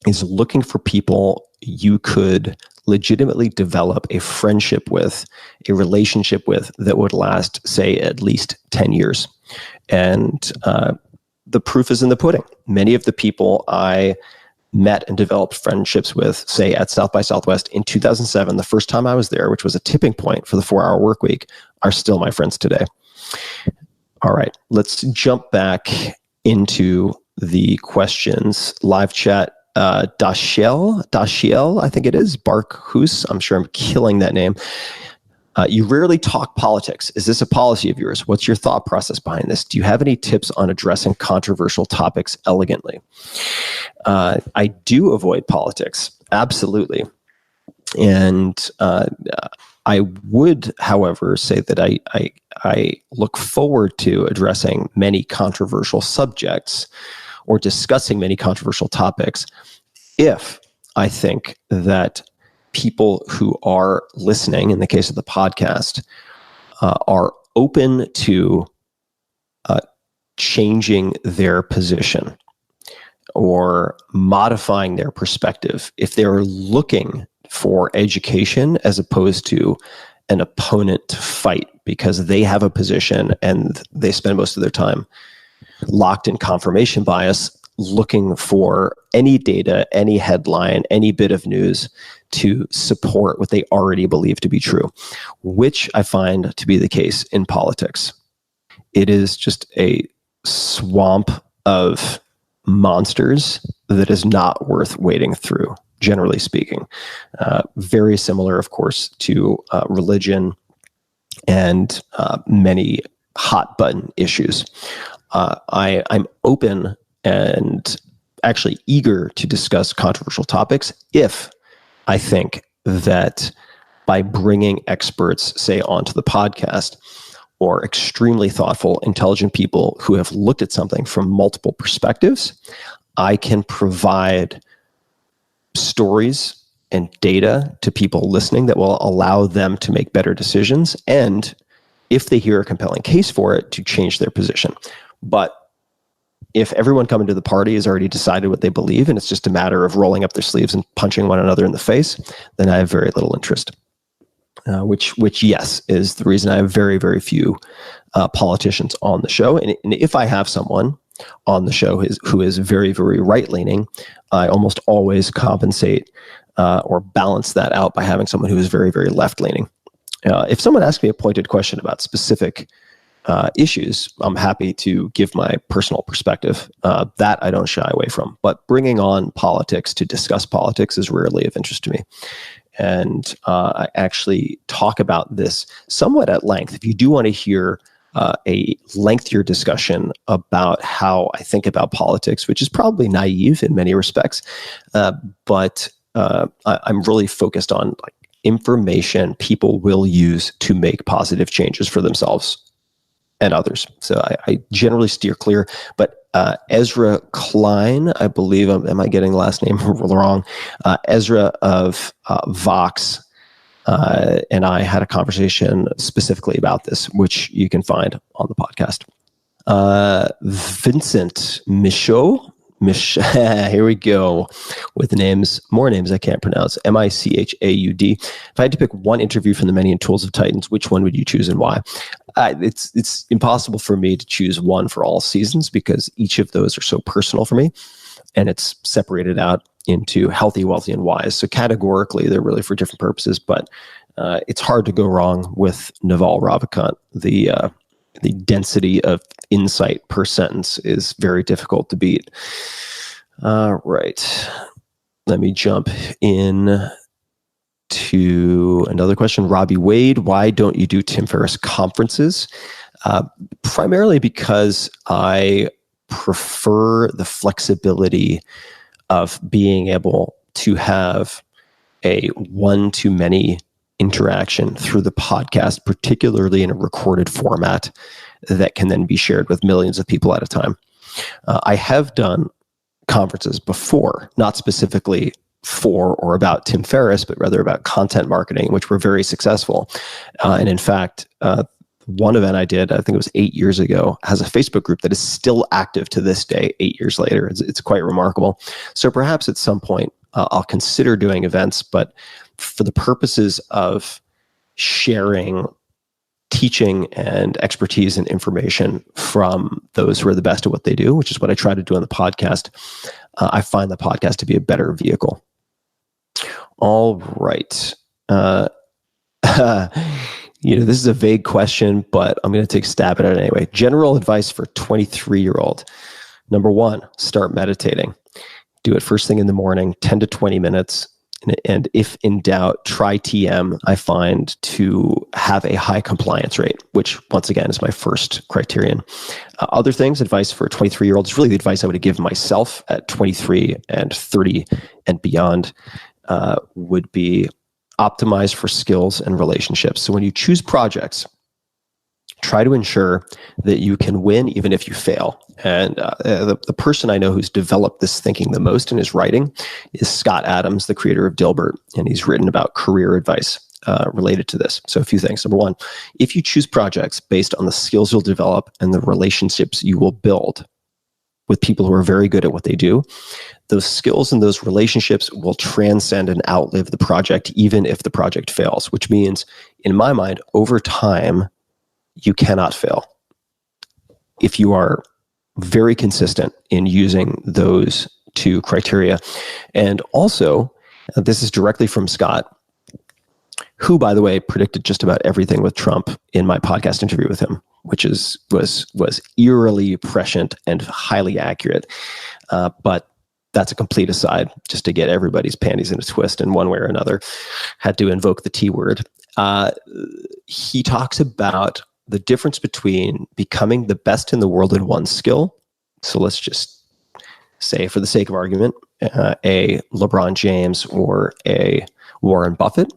is looking for people you could legitimately develop a friendship with, a relationship with that would last, say, at least 10 years. And the proof is in the pudding. Many of the people I met and developed friendships with, say, at South by Southwest in 2007, the first time I was there, which was a tipping point for the 4-hour work week, are still my friends today. All right, let's jump back into the questions. Live chat. Dashiel, I think it is, Barkhus, I'm sure I'm killing that name. You rarely talk politics. Is this a policy of yours? What's your thought process behind this? Do you have any tips on addressing controversial topics elegantly? I do avoid politics, absolutely. And I would, however, say that I look forward to addressing many controversial subjects or discussing many controversial topics if I think that people who are listening, in the case of the podcast, are open to changing their position or modifying their perspective. If they're looking for education as opposed to an opponent to fight because they have a position and they spend most of their time locked in confirmation bias, looking for any data, any headline, any bit of news to support what they already believe to be true, which I find to be the case in politics. It is just a swamp of monsters that is not worth wading through, generally speaking. Very similar, of course, to religion and many hot button issues. I'm open and actually eager to discuss controversial topics if I think that by bringing experts, say, onto the podcast, or extremely thoughtful, intelligent people who have looked at something from multiple perspectives, I can provide stories and data to people listening that will allow them to make better decisions, and if they hear a compelling case for it, to change their position. But if everyone coming to the party has already decided what they believe and it's just a matter of rolling up their sleeves and punching one another in the face, then I have very little interest. Which yes, is the reason I have very, very few politicians on the show. And if I have someone on the show who is very, very right-leaning, I almost always compensate or balance that out by having someone who is very, very left-leaning. If someone asks me a pointed question about specific issues, I'm happy to give my personal perspective. That I don't shy away from. But bringing on politics to discuss politics is rarely of interest to me. And I actually talk about this somewhat at length. If you do want to hear a lengthier discussion about how I think about politics, which is probably naive in many respects, but I'm really focused on like information people will use to make positive changes for themselves and others. So I generally steer clear. But Ezra Klein, I believe, am I getting the last name wrong? Ezra of Vox and I had a conversation specifically about this, which you can find on the podcast. Vincent Michaud, here we go with names, more names I can't pronounce. Michaud. If I had to pick one interview from the many in Tools of Titans, which one would you choose and why? It's impossible for me to choose one for all seasons because each of those are so personal for me, and it's separated out into healthy, wealthy, and wise. So categorically, they're really for different purposes, but it's hard to go wrong with Naval Ravikant. The density of insight per sentence is very difficult to beat. Right. Let me jump in to another question. Robbie Wade, why don't you do Tim Ferriss conferences? Primarily because I prefer the flexibility of being able to have a one-to-many interaction through the podcast, particularly in a recorded format that can then be shared with millions of people at a time. I have done conferences before, not specifically for or about Tim Ferriss, but rather about content marketing, which were very successful. And in fact, one event I did, I think it was 8 years ago, has a Facebook group that is still active to this day, 8 years later. It's quite remarkable. So perhaps at some point I'll consider doing events, but for the purposes of sharing teaching and expertise and information from those who are the best at what they do, which is what I try to do on the podcast, I find the podcast to be a better vehicle. All right. This is a vague question, but I'm going to take a stab at it anyway. General advice for 23-year-old. Number one, start meditating. Do it first thing in the morning, 10 to 20 minutes. And if in doubt, try TM, I find, to have a high compliance rate, which once again is my first criterion. Other things, advice for a 23-year-old is really the advice I would give myself at 23 and 30 and beyond would be optimize for skills and relationships. So when you choose projects, try to ensure that you can win even if you fail. And the person I know who's developed this thinking the most in his writing is Scott Adams, the creator of Dilbert, and he's written about career advice related to this. So a few things. Number one, if you choose projects based on the skills you'll develop and the relationships you will build with people who are very good at what they do, those skills and those relationships will transcend and outlive the project, even if the project fails, which means, in my mind, over time, you cannot fail if you are very consistent in using those two criteria. And also, this is directly from Scott, who, by the way, predicted just about everything with Trump in my podcast interview with him, which was eerily prescient and highly accurate. But that's a complete aside, just to get everybody's panties in a twist in one way or another. Had to invoke the T word. He talks about the difference between becoming the best in the world in one skill. So let's just say, for the sake of argument, a LeBron James or a Warren Buffett,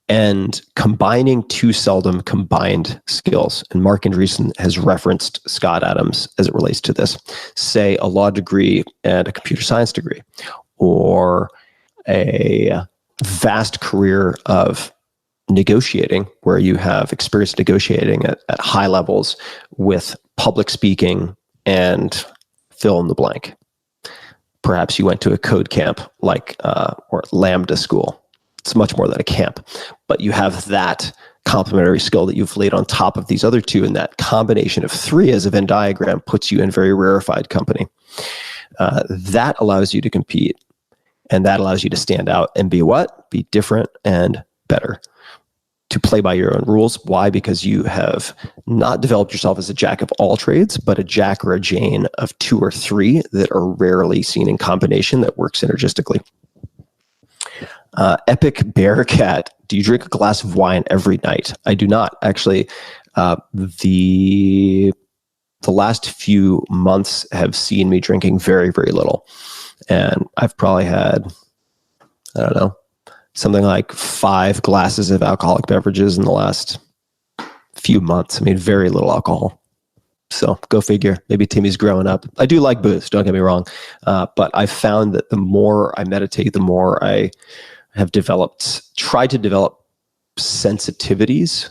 and combining two seldom combined skills. And Mark Andreessen has referenced Scott Adams as it relates to this. Say a law degree and a computer science degree, or a vast career of negotiating where you have experience negotiating at high levels with public speaking and fill in the blank. Perhaps you went to a code camp like or Lambda school. It's much more than a camp, but you have that complementary skill that you've laid on top of these other two, and that combination of three as a Venn diagram puts you in very rarefied company. That allows you to compete, and that allows you to stand out and be what? Be different and better. To play by your own rules. Why? Because you have not developed yourself as a jack of all trades, but a jack or a Jane of two or three that are rarely seen in combination that work synergistically. Epic Bear Cat, do you drink a glass of wine every night? I do not. Actually, the last few months have seen me drinking very, very little. And I've probably had, I don't know, something like 5 glasses of alcoholic beverages in the last few months. I mean, very little alcohol. So go figure. Maybe Timmy's growing up. I do like booze, don't get me wrong. But I've found that the more I meditate, the more I have tried to develop sensitivities.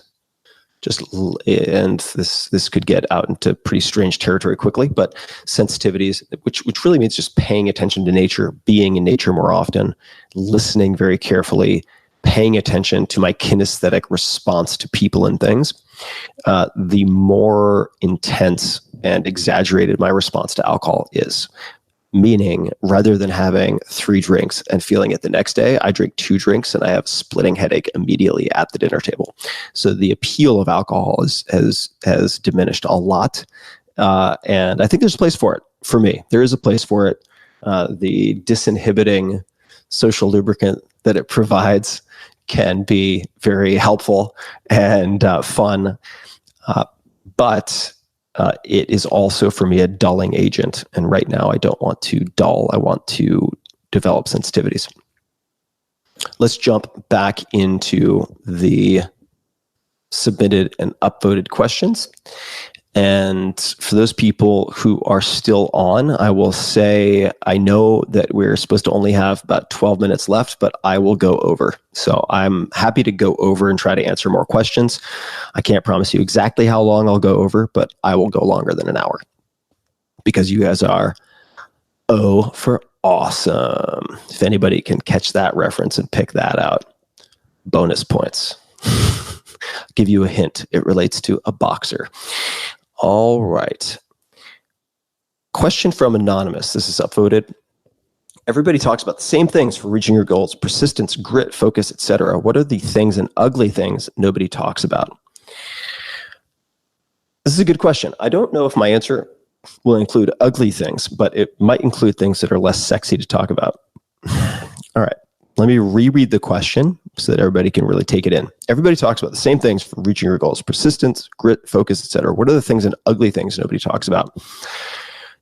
And this could get out into pretty strange territory quickly, but sensitivities, which really means just paying attention to nature, being in nature more often, listening very carefully, paying attention to my kinesthetic response to people and things. The more intense and exaggerated my response to alcohol is. Meaning, rather than having 3 drinks and feeling it the next day, I drink 2 drinks and I have a splitting headache immediately at the dinner table. So the appeal of alcohol has diminished a lot. And I think there's a place for it, for me. There is a place for it. The disinhibiting social lubricant that it provides can be very helpful and fun. But it is also, for me, a dulling agent. And right now, I don't want to dull. I want to develop sensitivities. Let's jump back into the submitted and upvoted questions. And for those people who are still on, I will say, I know that we're supposed to only have about 12 minutes left, but I will go over. So I'm happy to go over and try to answer more questions. I can't promise you exactly how long I'll go over, but I will go longer than an hour because you guys are for awesome. If anybody can catch that reference and pick that out, bonus points. I'll give you a hint. It relates to a boxer. All right. Question from Anonymous. This is upvoted. Everybody talks about the same things for reaching your goals: persistence, grit, focus, etc. What are the things and ugly things nobody talks about? This is a good question. I don't know if my answer will include ugly things, but it might include things that are less sexy to talk about. All right. Let me reread the question so that everybody can really take it in. Everybody talks about the same things for reaching your goals: persistence, grit, focus, etc. What are the things and ugly things nobody talks about?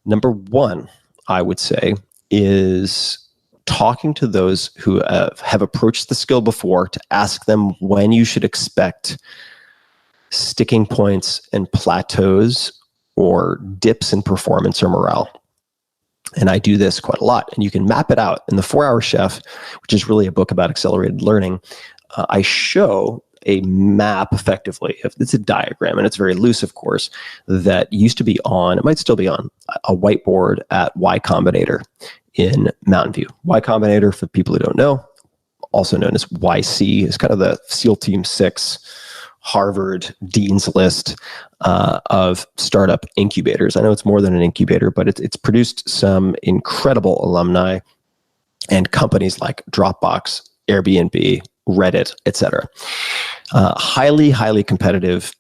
Number 1, I would say, is talking to those who have approached the skill before to ask them when you should expect sticking points and plateaus or dips in performance or morale. And I do this quite a lot. And you can map it out in the 4-Hour Chef, which is really a book about accelerated learning. I show a map effectively. It's a diagram, and it's very loose, of course, that used to be on, it might still be on, a whiteboard at Y Combinator in Mountain View. Y Combinator, for people who don't know, also known as YC, is kind of the SEAL Team 6 Harvard Dean's List of startup incubators. I know it's more than an incubator, but it's produced some incredible alumni and companies like Dropbox, Airbnb, Reddit, etc. Highly, highly competitive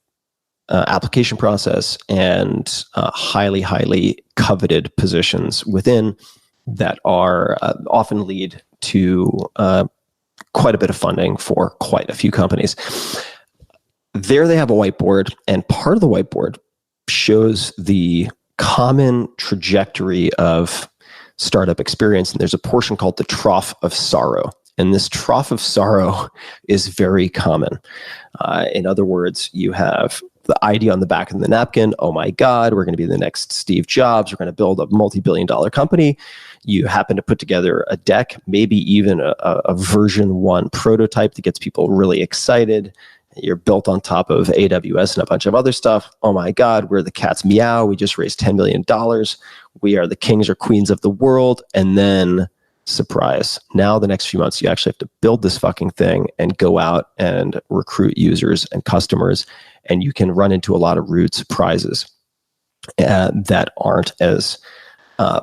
application process and highly, highly coveted positions within that are often lead to quite a bit of funding for quite a few companies. There they have a whiteboard, and part of the whiteboard shows the common trajectory of startup experience. And there's a portion called the trough of sorrow. And this trough of sorrow is very common. In other words, you have the idea on the back of the napkin. Oh my God, we're going to be the next Steve Jobs. We're going to build a multi-billion-dollar company. You happen to put together a deck, maybe even a version 1 prototype that gets people really excited. You're built on top of AWS and a bunch of other stuff. Oh my God, we're the cat's meow. We just raised $10 million. We are the kings or queens of the world. And then, surprise, now the next few months, you actually have to build this fucking thing and go out and recruit users and customers. And you can run into a lot of rude surprises that aren't as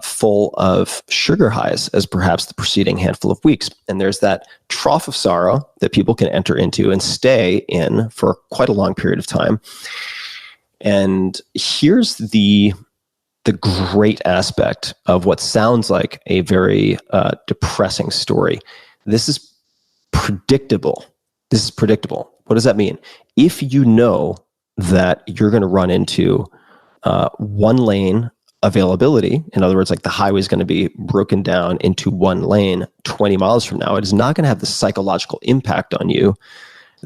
full of sugar highs as perhaps the preceding handful of weeks. And there's that trough of sorrow that people can enter into and stay in for quite a long period of time. And here's the great aspect of what sounds like a very depressing story. This is predictable. This is predictable. What does that mean? If you know that you're going to run into one lane availability, in other words, like the highway is going to be broken down into one lane 20 miles from now, it is not going to have the psychological impact on you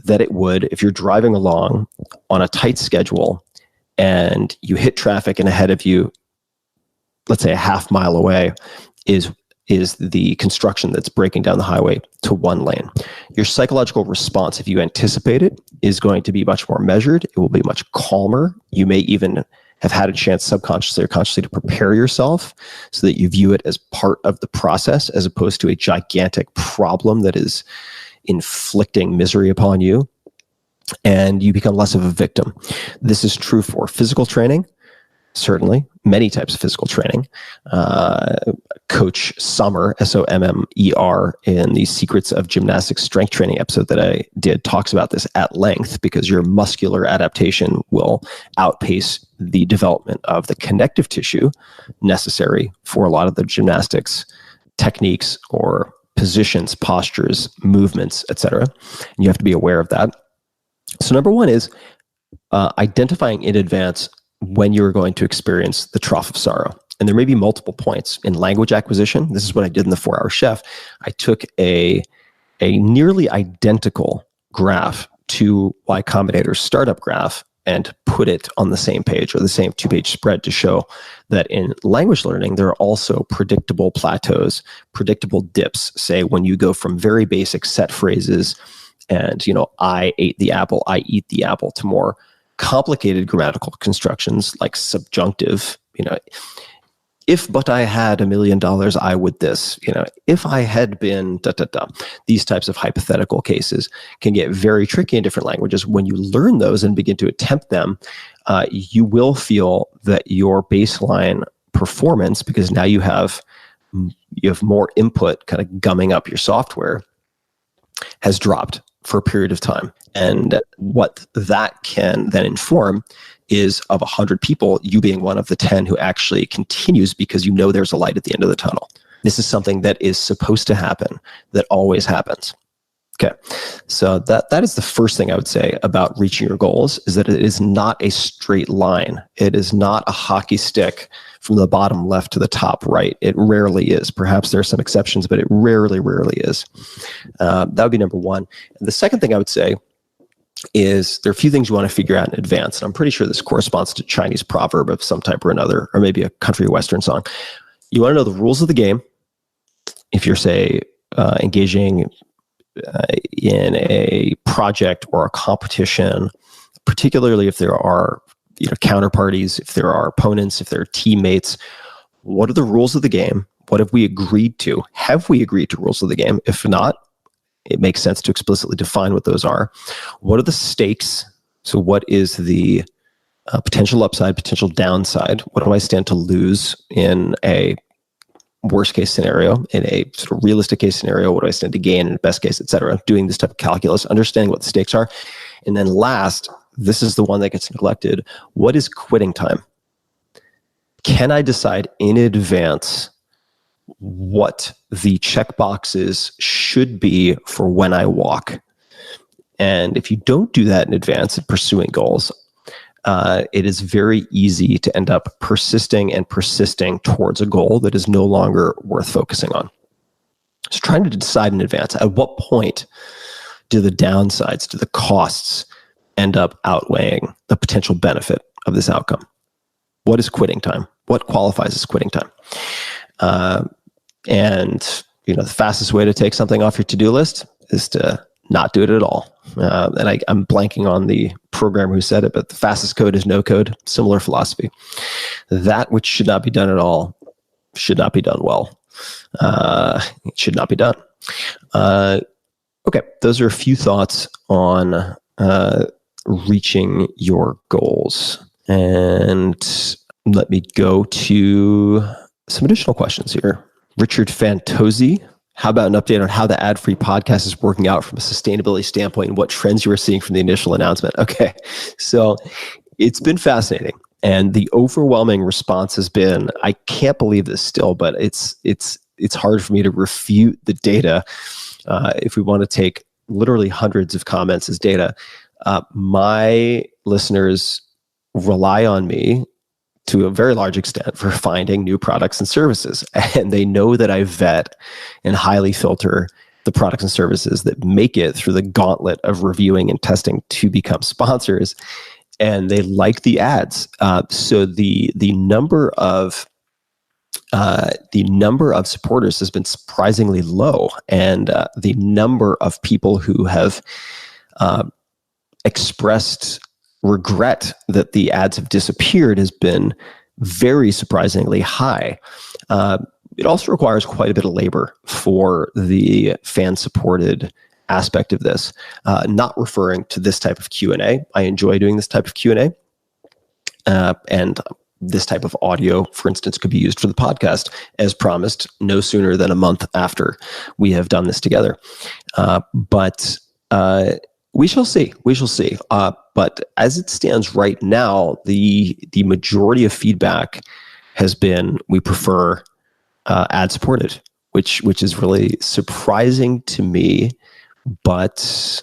that it would if you're driving along on a tight schedule and you hit traffic and ahead of you, let's say a half mile away, is the construction that's breaking down the highway to one lane. Your psychological response, if you anticipate it, is going to be much more measured. It will be much calmer. You may even have had a chance subconsciously or consciously to prepare yourself so that you view it as part of the process as opposed to a gigantic problem that is inflicting misery upon you, and you become less of a victim. This is true for physical training, certainly, many types of physical training. Coach Sommer, Sommer, in the Secrets of Gymnastics Strength Training episode that I did, talks about this at length because your muscular adaptation will outpace the development of the connective tissue necessary for a lot of the gymnastics techniques or positions, postures, movements, etc. You have to be aware of that. So number one is identifying in advance when you're going to experience the trough of sorrow. And there may be multiple points in language acquisition. This is what I did in the 4-Hour Chef. I took a nearly identical graph to Y Combinator's startup graph and put it on the same page or the same 2-page spread to show that in language learning, there are also predictable plateaus, predictable dips, say when you go from very basic set phrases and, I ate the apple, I eat the apple, to more complicated grammatical constructions like subjunctive, if but I had $1 million, I would this, if I had been da da da. These types of hypothetical cases can get very tricky in different languages. When you learn those and begin to attempt them, you will feel that your baseline performance, because now you have more input kind of gumming up your software, has dropped for a period of time. And what that can then inform is of 100 people, you being one of the 10 who actually continues because you know there's a light at the end of the tunnel. This is something that is supposed to happen, that always happens. Okay, so that is the first thing I would say about reaching your goals, is that it is not a straight line. It is not a hockey stick from the bottom left to the top right. It rarely is. Perhaps there are some exceptions, but it rarely is. That would be number one. And the second thing I would say is there are a few things you want to figure out in advance. And I'm pretty sure this corresponds to a Chinese proverb of some type or another, or maybe a country western song. You want to know the rules of the game. If you're, say, engaging in a project or a competition, particularly if there are counterparties, if there are opponents, if there are teammates, what are the rules of the game? What have we agreed to? Have we agreed to rules of the game? If not, it makes sense to explicitly define what those are. What are the stakes? So what is the potential upside, potential downside? What do I stand to lose in a worst case scenario, in a sort of realistic case scenario? What do I stand to gain in a best case, et cetera? Doing this type of calculus, understanding what the stakes are. And then last, this is the one that gets neglected. What is quitting time? Can I decide in advance what the checkboxes should be for when I walk? And if you don't do that in advance in pursuing goals, it is very easy to end up persisting towards a goal that is no longer worth focusing on. So trying to decide in advance, at what point do the downsides, do the costs end up outweighing the potential benefit of this outcome? What is quitting time? What qualifies as quitting time? And the fastest way to take something off your to-do list is to not do it at all. And I'm blanking on the programmer who said it, but the fastest code is no code. Similar philosophy. That which should not be done at all should not be done well. It should not be done. Okay, those are a few thoughts on reaching your goals. And let me go to some additional questions here. Richard Fantozzi, how about an update on how the ad-free podcast is working out from a sustainability standpoint and what trends you are seeing from the initial announcement? Okay, so it's been fascinating. And the overwhelming response has been, I can't believe this still, but it's hard for me to refute the data. if we want to take literally hundreds of comments as data, my listeners rely on me to a very large extent for finding new products and services. And they know that I vet and highly filter the products and services that make it through the gauntlet of reviewing and testing to become sponsors. And they like the ads. So the number of supporters has been surprisingly low, and the number of people who have expressed regret that the ads have disappeared has been very surprisingly high. It also requires quite a bit of labor for the fan-supported aspect of this. Not referring to this type of Q&A. I enjoy doing this type of Q&A. And this type of audio, for instance, could be used for the podcast, as promised, no sooner than a month after we have done this together. But we shall see. We shall see. But as it stands right now, the majority of feedback has been we prefer ad-supported, which is really surprising to me. But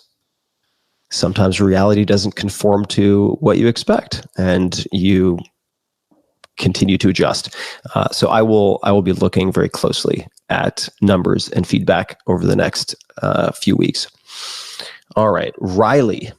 sometimes reality doesn't conform to what you expect, and you continue to adjust. So I will be looking very closely at numbers and feedback over the next few weeks. All right, Riley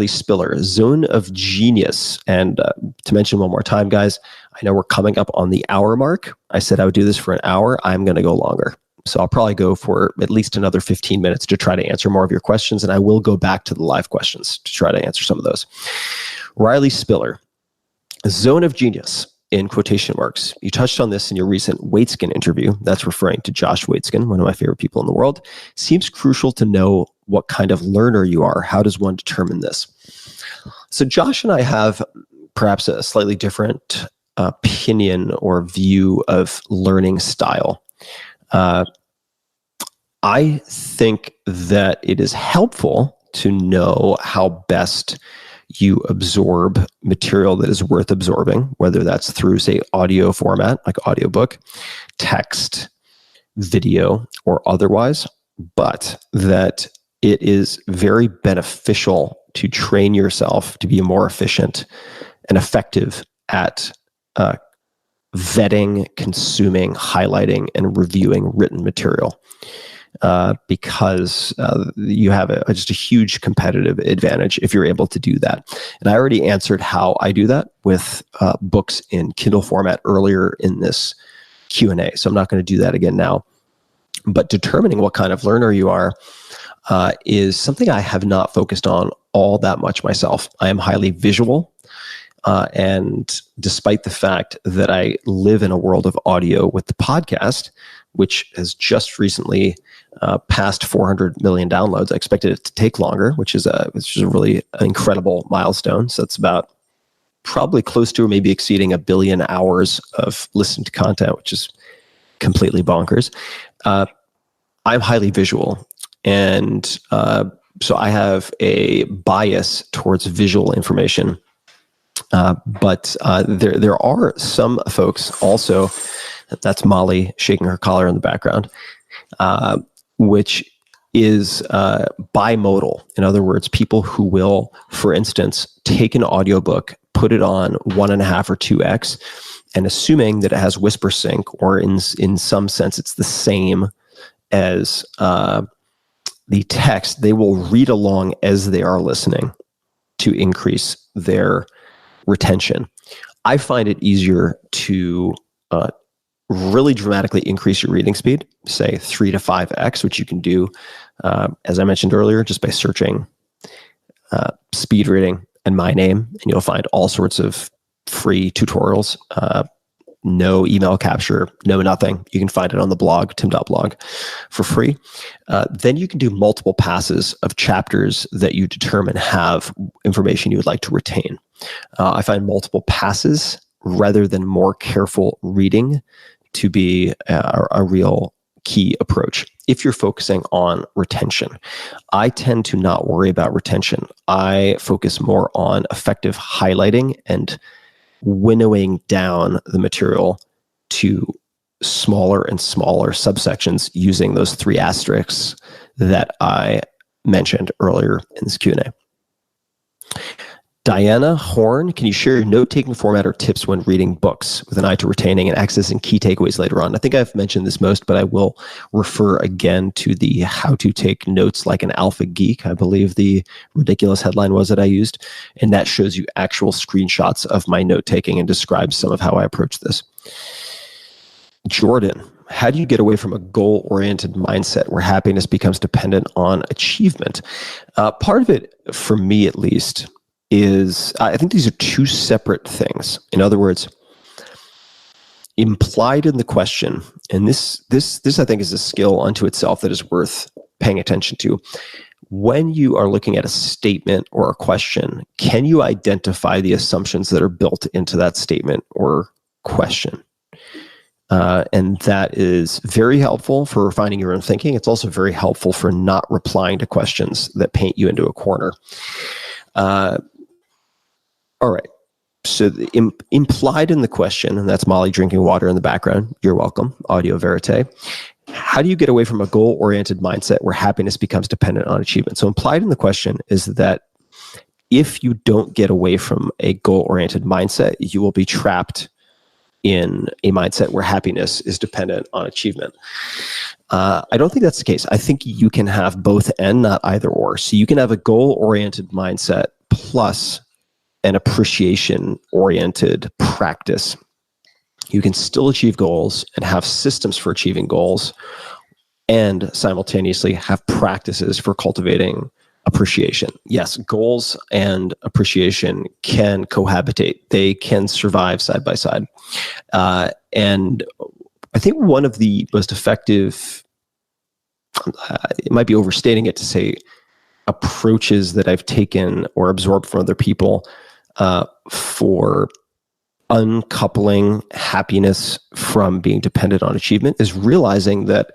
Spiller, Zone of Genius. And to mention one more time, guys, I know we're coming up on the hour mark. I said I would do this for an hour. I'm going to go longer. So I'll probably go for at least another 15 minutes to try to answer more of your questions. And I will go back to the live questions to try to answer some of those. Riley Spiller, Zone of Genius, in quotation marks. You touched on this in your recent Waitskin interview. That's referring to Josh Waitskin, one of my favorite people in the world. Seems crucial to know what kind of learner you are. How does one determine this? So Josh and I have perhaps a slightly different opinion or view of learning style. I think that it is helpful to know how best you absorb material that is worth absorbing, whether that's through, say, audio format, like audiobook, text, video, or otherwise, but that it is very beneficial to train yourself to be more efficient and effective at vetting, consuming, highlighting, and reviewing written material. Because you have just a huge competitive advantage if you're able to do that. And I already answered how I do that with books in Kindle format earlier in this Q&A. So I'm not going to do that again now. But determining what kind of learner you are is something I have not focused on all that much myself. I am highly visual. And despite the fact that I live in a world of audio with the podcast, which has just recently passed 400 million downloads. I expected it to take longer, which is a really incredible milestone. So it's about probably close to or maybe exceeding 1 billion hours of listened content, which is completely bonkers. I'm highly visual, and so I have a bias towards visual information. But there are some folks also. That's Molly shaking her collar in the background, which is bimodal. In other words, people who will, for instance, take an audiobook, put it on 1.5 or 2x, and assuming that it has whisper sync, or in some sense it's the same as the text, they will read along as they are listening to increase their retention. I find it easier to really dramatically increase your reading speed, say 3 to 5x, which you can do, as I mentioned earlier, just by searching speed reading and my name, and you'll find all sorts of free tutorials, no email capture, no nothing. You can find it on the blog, tim.blog, for free. Then you can do multiple passes of chapters that you determine have information you would like to retain. I find multiple passes rather than more careful reading to be a real key approach if you're focusing on retention. I tend to not worry about retention. I focus more on effective highlighting and winnowing down the material to smaller and smaller subsections using those 3 asterisks that I mentioned earlier in this Q&A. Diana Horn, can you share your note-taking format or tips when reading books with an eye to retaining and accessing key takeaways later on? I think I've mentioned this most, but I will refer again to the how to take notes like an alpha geek, I believe the ridiculous headline was that I used, and that shows you actual screenshots of my note-taking and describes some of how I approach this. Jordan, how do you get away from a goal-oriented mindset where happiness becomes dependent on achievement? Part of it, for me at least, is I think these are 2 separate things. In other words, implied in the question, and this I think is a skill unto itself that is worth paying attention to. When you are looking at a statement or a question, can you identify the assumptions that are built into that statement or question? And that is very helpful for refining your own thinking. It's also very helpful for not replying to questions that paint you into a corner. All right. So implied in the question, and that's Molly drinking water in the background. You're welcome. Audio verite. How do you get away from a goal-oriented mindset where happiness becomes dependent on achievement? So implied in the question is that if you don't get away from a goal-oriented mindset, you will be trapped in a mindset where happiness is dependent on achievement. I don't think that's the case. I think you can have both and not either or. So you can have a goal-oriented mindset plus an appreciation-oriented practice. You can still achieve goals and have systems for achieving goals and simultaneously have practices for cultivating appreciation. Yes, goals and appreciation can cohabitate. They can survive side by side. And I think one of the most effective, it might be overstating it to say, approaches that I've taken or absorbed from other people for uncoupling happiness from being dependent on achievement is realizing that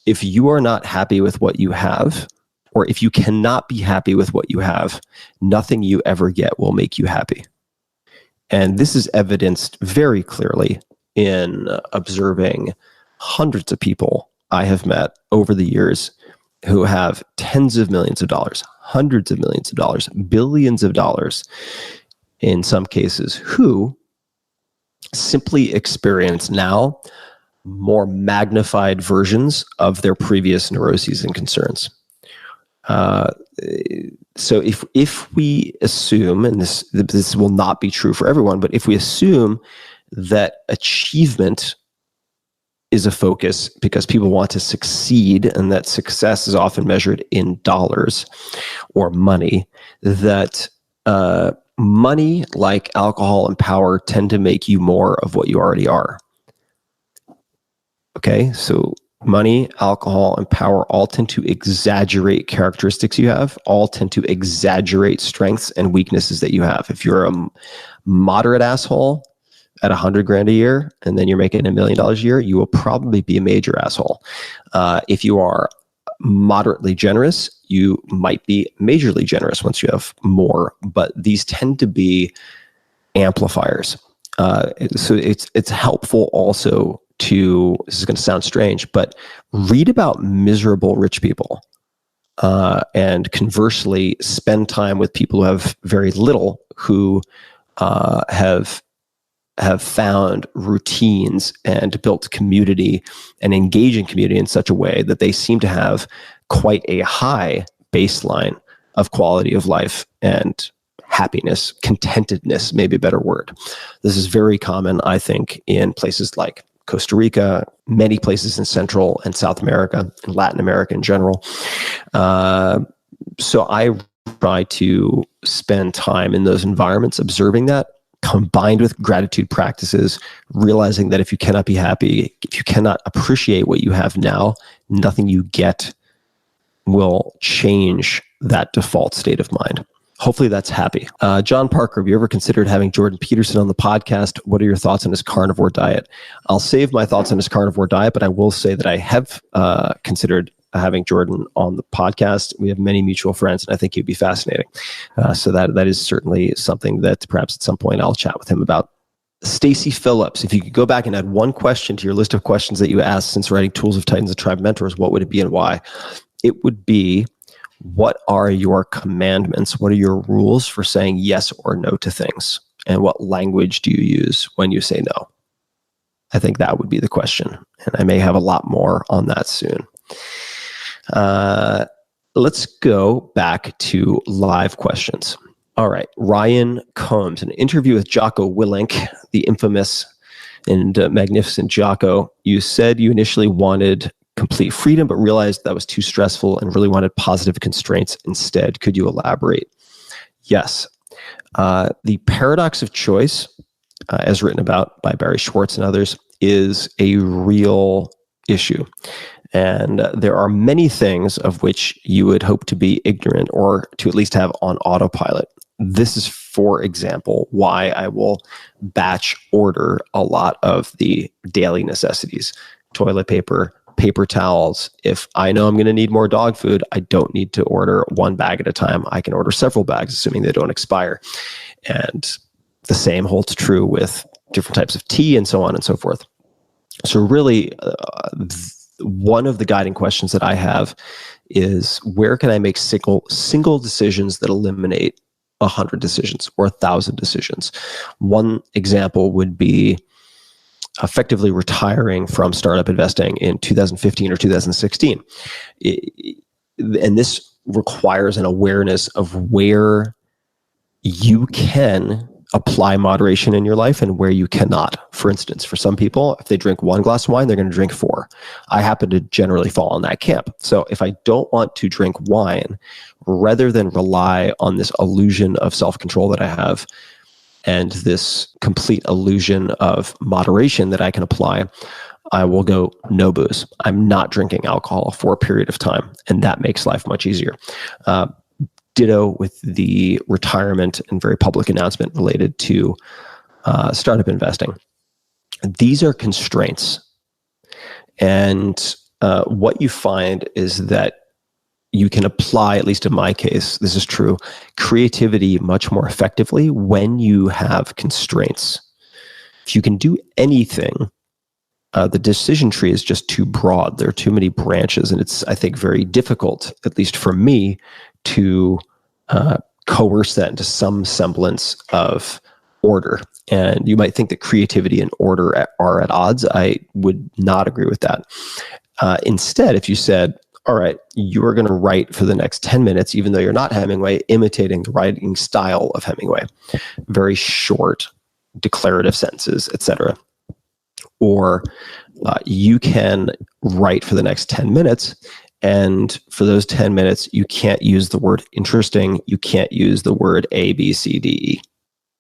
if you are not happy with what you have, or if you cannot be happy with what you have, nothing you ever get will make you happy. And this is evidenced very clearly in observing hundreds of people I have met over the years who have tens of millions of dollars, hundreds of millions of dollars, billions of dollars in some cases, who simply experience now more magnified versions of their previous neuroses and concerns. So if we assume, and this will not be true for everyone, but if we assume that achievement is a focus because people want to succeed and that success is often measured in dollars or money, that money, like alcohol and power, tend to make you more of what you already are. Okay, so money, alcohol, and power all tend to exaggerate characteristics you have, all tend to exaggerate strengths and weaknesses that you have. If you're a moderate asshole at $100,000 a year, and then you're making $1 million a year, you will probably be a major asshole. If you are moderately generous, you might be majorly generous once you have more, but these tend to be amplifiers. So it's helpful also to, this is going to sound strange, but read about miserable rich people. And conversely, spend time with people who have very little, who have found routines and built community and engage in community in such a way that they seem to have quite a high baseline of quality of life and happiness, contentedness, maybe a better word. This is very common, I think, in places like Costa Rica, many places in Central and South America, and Latin America in general. So I try to spend time in those environments observing that, combined with gratitude practices, realizing that if you cannot be happy, if you cannot appreciate what you have now, nothing you get will change that default state of mind. Hopefully that's happy. John Parker, have you ever considered having Jordan Peterson on the podcast? What are your thoughts on his carnivore diet? I'll save my thoughts on his carnivore diet, but I will say that I have considered having Jordan on the podcast. We have many mutual friends, and I think he'd be fascinating. So that is certainly something that perhaps at some point I'll chat with him about. Stacy Phillips, if you could go back and add one question to your list of questions that you asked since writing Tools of Titans and Tribe Mentors, what would it be and why? It would be, what are your commandments? What are your rules for saying yes or no to things? And what language do you use when you say no? I think that would be the question. And I may have a lot more on that soon. Let's go back to live questions. All right. Ryan Combs, an interview with Jocko Willink, the infamous and magnificent Jocko. You said you initially wanted complete freedom, but realized that was too stressful and really wanted positive constraints instead. Could you elaborate? Yes. The paradox of choice, as written about by Barry Schwartz and others, is a real issue. And there are many things of which you would hope to be ignorant or to at least have on autopilot. This is, for example, why I will batch order a lot of the daily necessities: toilet paper, paper towels. If I know I'm going to need more dog food, I don't need to order one bag at a time. I can order several bags, assuming they don't expire. And the same holds true with different types of tea and so on and so forth. So really, one of the guiding questions that I have is, where can I make single decisions that eliminate 100 decisions or 1,000 decisions? One example would be effectively retiring from startup investing in 2015 or 2016. And this requires an awareness of where you can apply moderation in your life and where you cannot. For instance, for some people, if they drink one glass of wine, they're going to drink 4. I happen to generally fall in that camp. So if I don't want to drink wine, rather than rely on this illusion of self-control that I have and this complete illusion of moderation that I can apply, I will go no booze. I'm not drinking alcohol for a period of time, and that makes life much easier. Ditto with the retirement and very public announcement related to startup investing. These are constraints. And what you find is that you can apply, at least in my case, this is true, creativity much more effectively when you have constraints. If you can do anything, the decision tree is just too broad. There are too many branches, and it's, I think, very difficult, at least for me, to coerce that into some semblance of order. And you might think that creativity and order are at odds. I would not agree with that. Instead, if you said, all right, you are going to write for the next 10 minutes, even though you're not Hemingway, imitating the writing style of Hemingway, very short, declarative sentences, etc. Or you can write for the next 10 minutes, and for those 10 minutes, you can't use the word interesting, you can't use the word A, B, C, D, E.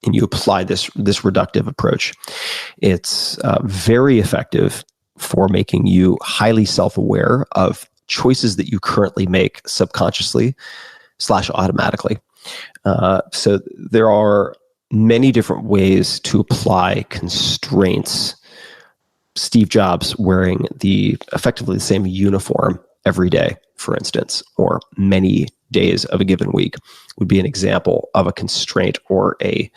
And you apply this reductive approach. It's very effective for making you highly self-aware of choices that you currently make subconsciously / automatically. So there are many different ways to apply constraints. Steve Jobs wearing effectively the same uniform every day, for instance, or many days of a given week would be an example of a constraint or a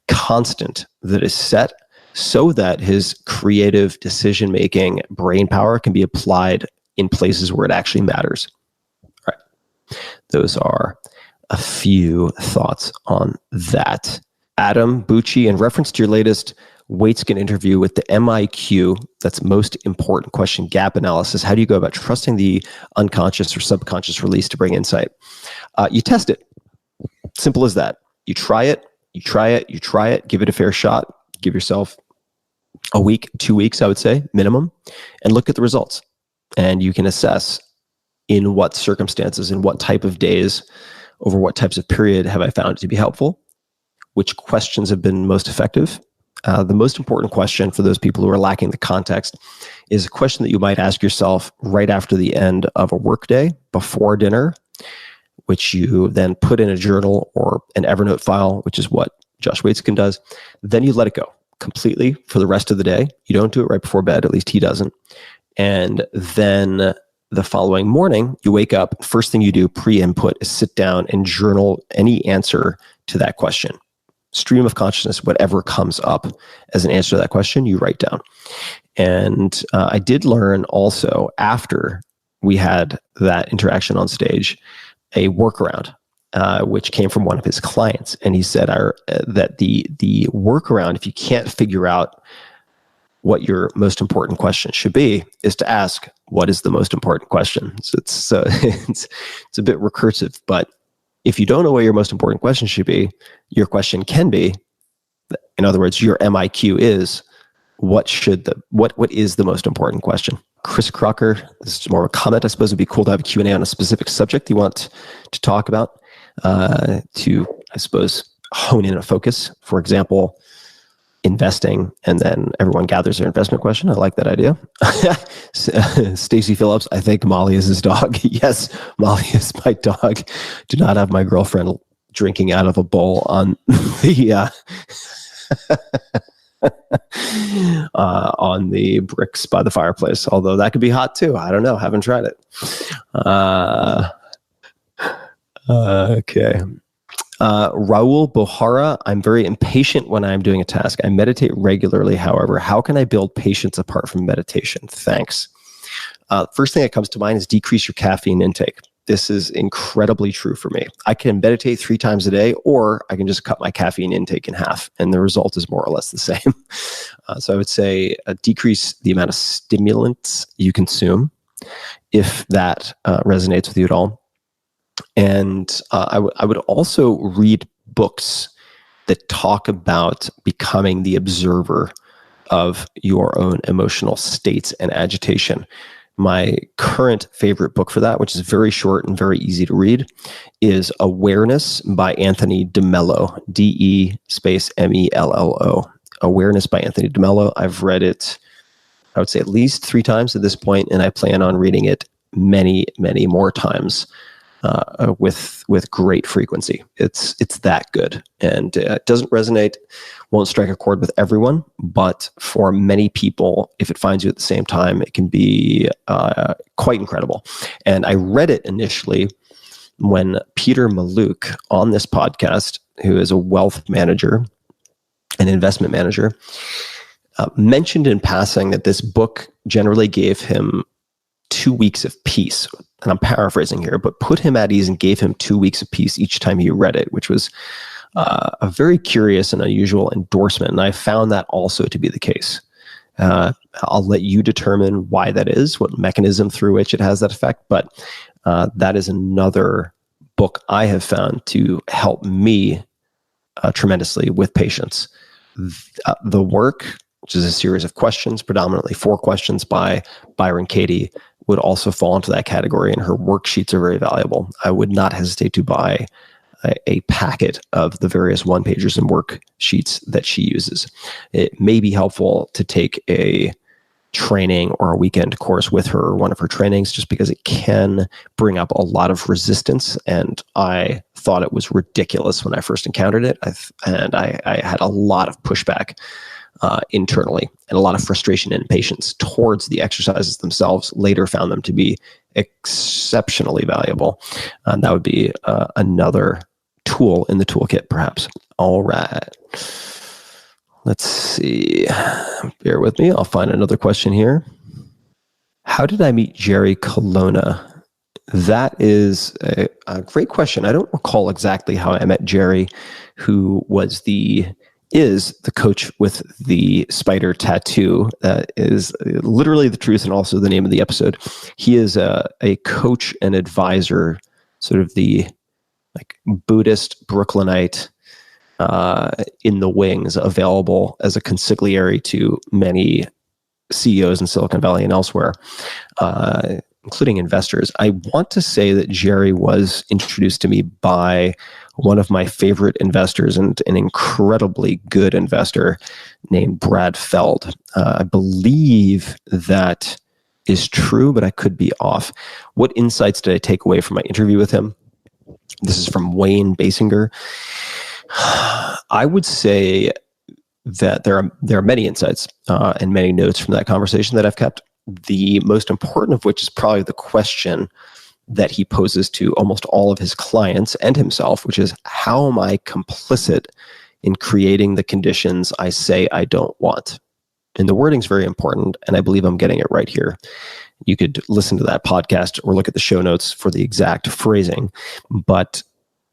constant that is set so that his creative decision-making brain power can be applied in places where it actually matters. All right. Those are a few thoughts on that. Adam Bucci, in reference to your latest Waitskin interview with the MIQ, that's most important question, gap analysis, how do you go about trusting the unconscious or subconscious release to bring insight? You test it. Simple as that. You try it, give it a fair shot, give yourself a week, 2 weeks, I would say, minimum, and look at the results. And you can assess in what circumstances, in what type of days, over what types of period have I found it to be helpful, which questions have been most effective. The most important question for those people who are lacking the context is a question that you might ask yourself right after the end of a workday, before dinner, which you then put in a journal or an Evernote file, which is what Josh Waitzkin does. Then you let it go completely for the rest of the day. You don't do it right before bed, at least he doesn't. And then the following morning, you wake up, first thing you do pre-input is sit down and journal any answer to that question. stream of consciousness, whatever comes up as an answer to that question, you write down. And I did learn also after we had that interaction on stage, a workaround, which came from one of his clients. And he said that the workaround, if you can't figure out what your most important question should be, is to ask, what is the most important question? So it's a bit recursive, but if you don't know what your most important question should be, your question can be, in other words, your MIQ is, what is the most important question? Chris Crocker, this is more of a comment. I suppose it'd be cool to have a Q&A on a specific subject you want to talk about, to, I suppose, hone in a focus. For example, investing, and then everyone gathers their investment question. I like that idea. Stacy Phillips, I think Molly is his dog. Yes, Molly is my dog. Do not have my girlfriend drinking out of a bowl on the on the bricks by the fireplace. Although that could be hot too. I don't know. Haven't tried it. Okay. Raul Bohara, I'm very impatient when I'm doing a task. I meditate regularly, however. How can I build patience apart from meditation? Thanks. First thing that comes to mind is decrease your caffeine intake. This is incredibly true for me. I can meditate 3 times a day, or I can just cut my caffeine intake in half, and the result is more or less the same. So I would say decrease the amount of stimulants you consume, if that resonates with you at all. And I would also read books that talk about becoming the observer of your own emotional states and agitation. My current favorite book for that, which is very short and very easy to read, is Awareness by Anthony DeMello, DE_MELLO. Awareness by Anthony DeMello. I've read it, I would say, at least 3 times at this point, and I plan on reading it many, many more times. With great frequency. It's that good, and it doesn't resonate, won't strike a chord with everyone, but for many people, if it finds you at the same time, it can be quite incredible. And I read it initially when Peter Mallouk on this podcast, who is a wealth manager, an investment manager, mentioned in passing that this book generally gave him 2 weeks of peace. And I'm paraphrasing here, but put him at ease and gave him 2 weeks of peace each time he read it, which was a very curious and unusual endorsement. And I found that also to be the case. I'll let you determine why that is, what mechanism through which it has that effect. But that is another book I have found to help me tremendously with patience. The Work, which is a series of questions, predominantly 4 questions by Byron Katie, would also fall into that category, and her worksheets are very valuable. I would not hesitate to buy a packet of the various one-pagers and worksheets that she uses. It may be helpful to take a training or a weekend course with her, or one of her trainings, just because it can bring up a lot of resistance. And I thought it was ridiculous when I first encountered it. I had a lot of pushback internally, and a lot of frustration and impatience towards the exercises themselves. Later found them to be exceptionally valuable. And that would be another tool in the toolkit, perhaps. All right. Let's see. Bear with me. I'll find another question here. How did I meet Jerry Colonna? That is a great question. I don't recall exactly how I met Jerry, who is the coach with the spider tattoo. That is literally the truth and also the name of the episode. He is a coach and advisor, sort of the Buddhist Brooklynite in the wings, available as a consigliere to many CEOs in Silicon Valley and elsewhere, including investors. I want to say that Jerry was introduced to me by one of my favorite investors, and an incredibly good investor named Brad Feld. I believe that is true, but I could be off. What insights did I take away from my interview with him? This is from Wayne Basinger. I would say that there are many insights and many notes from that conversation that I've kept. The most important of which is probably the question that he poses to almost all of his clients and himself, which is, how am I complicit in creating the conditions I say I don't want. And the wording's very important, and I believe I'm getting it right here. You could listen to that podcast or look at the show notes for the exact phrasing. But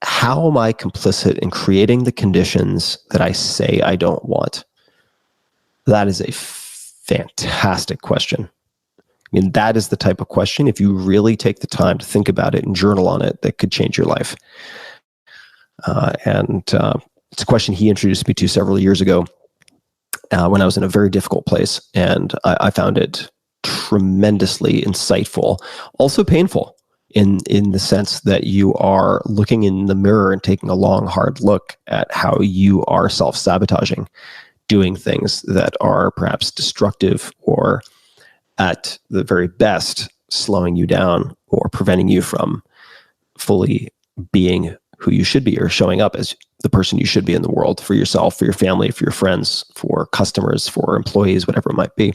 how am I complicit in creating the conditions that I say I don't want? That is a fantastic question. I mean, that is the type of question, if you really take the time to think about it and journal on it, that could change your life. And it's a question he introduced me to several years ago when I was in a very difficult place. And I found it tremendously insightful, also painful in the sense that you are looking in the mirror and taking a long, hard look at how you are self-sabotaging, doing things that are perhaps destructive or at the very best slowing you down or preventing you from fully being who you should be or showing up as the person you should be in the world for yourself, for your family, for your friends, for customers, for employees, whatever it might be.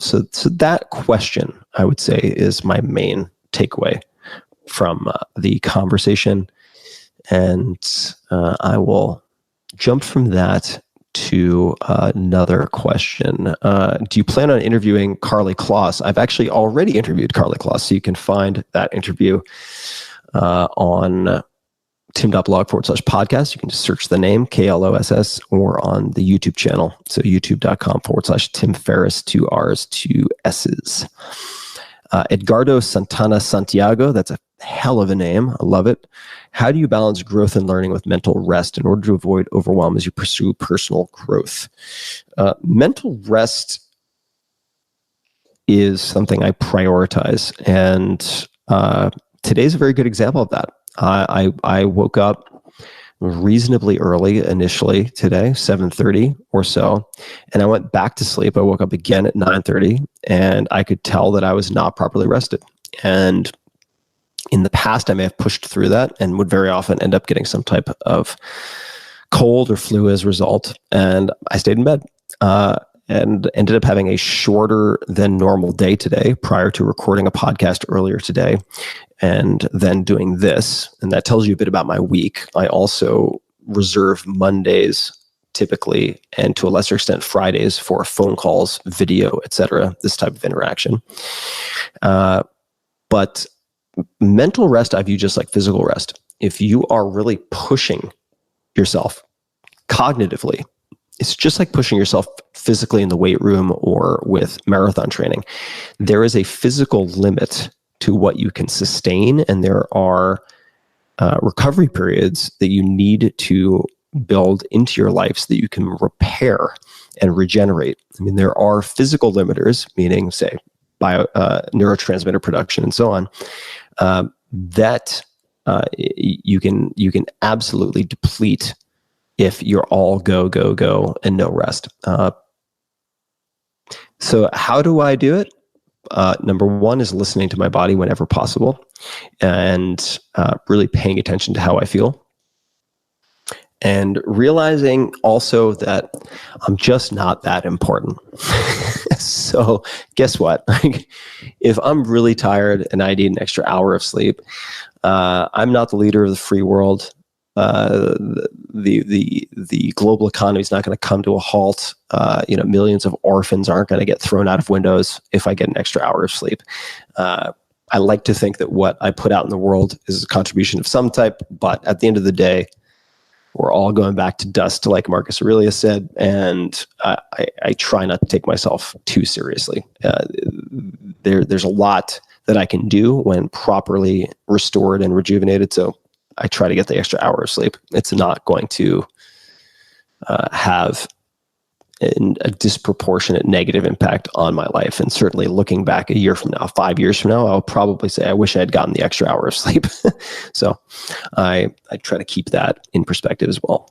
So that question, I would say, is my main takeaway from the conversation. And I will jump from that to another question. Do you plan on interviewing Carly Kloss? I've actually already interviewed Carly Kloss, so you can find that interview on tim.blog/podcast. You can just search the name KLOSS or on the YouTube channel. So youtube.com/Tim Ferriss, 2 R's, 2 S's. Edgardo Santana Santiago, that's a hell of a name. I love it. How do you balance growth and learning with mental rest in order to avoid overwhelm as you pursue personal growth? Mental rest is something I prioritize. And today's a very good example of that. I woke up reasonably early initially today, 7:30 or so, and I went back to sleep. I woke up again at 9:30, and I could tell that I was not properly rested. And in the past, I may have pushed through that and would very often end up getting some type of cold or flu as a result. And I stayed in bed and ended up having a shorter than normal day today prior to recording a podcast earlier today and then doing this. And that tells you a bit about my week. I also reserve Mondays typically, and to a lesser extent Fridays, for phone calls, video, etc., this type of interaction. But mental rest I view just like physical rest. If you are really pushing yourself cognitively, it's just like pushing yourself physically in the weight room or with marathon training. There is a physical limit to what you can sustain, and there are recovery periods that you need to build into your life so that you can repair and regenerate. I mean, there are physical limiters, meaning, say, neurotransmitter production and so on, that you can absolutely deplete if you're all go, go, go and no rest. So how do I do it? Number one is listening to my body whenever possible and really paying attention to how I feel. And realizing also that I'm just not that important. So guess what? If I'm really tired and I need an extra hour of sleep, I'm not the leader of the free world. The global economy is not going to come to a halt. Millions of orphans aren't going to get thrown out of windows if I get an extra hour of sleep. I like to think that what I put out in the world is a contribution of some type, but at the end of the day, we're all going back to dust, like Marcus Aurelius said, and I try not to take myself too seriously. There's a lot that I can do when properly restored and rejuvenated, so I try to get the extra hour of sleep. It's not going to have a disproportionate negative impact on my life. And certainly looking back a year from now, 5 years from now, I'll probably say, I wish I had gotten the extra hour of sleep. So I try to keep that in perspective as well.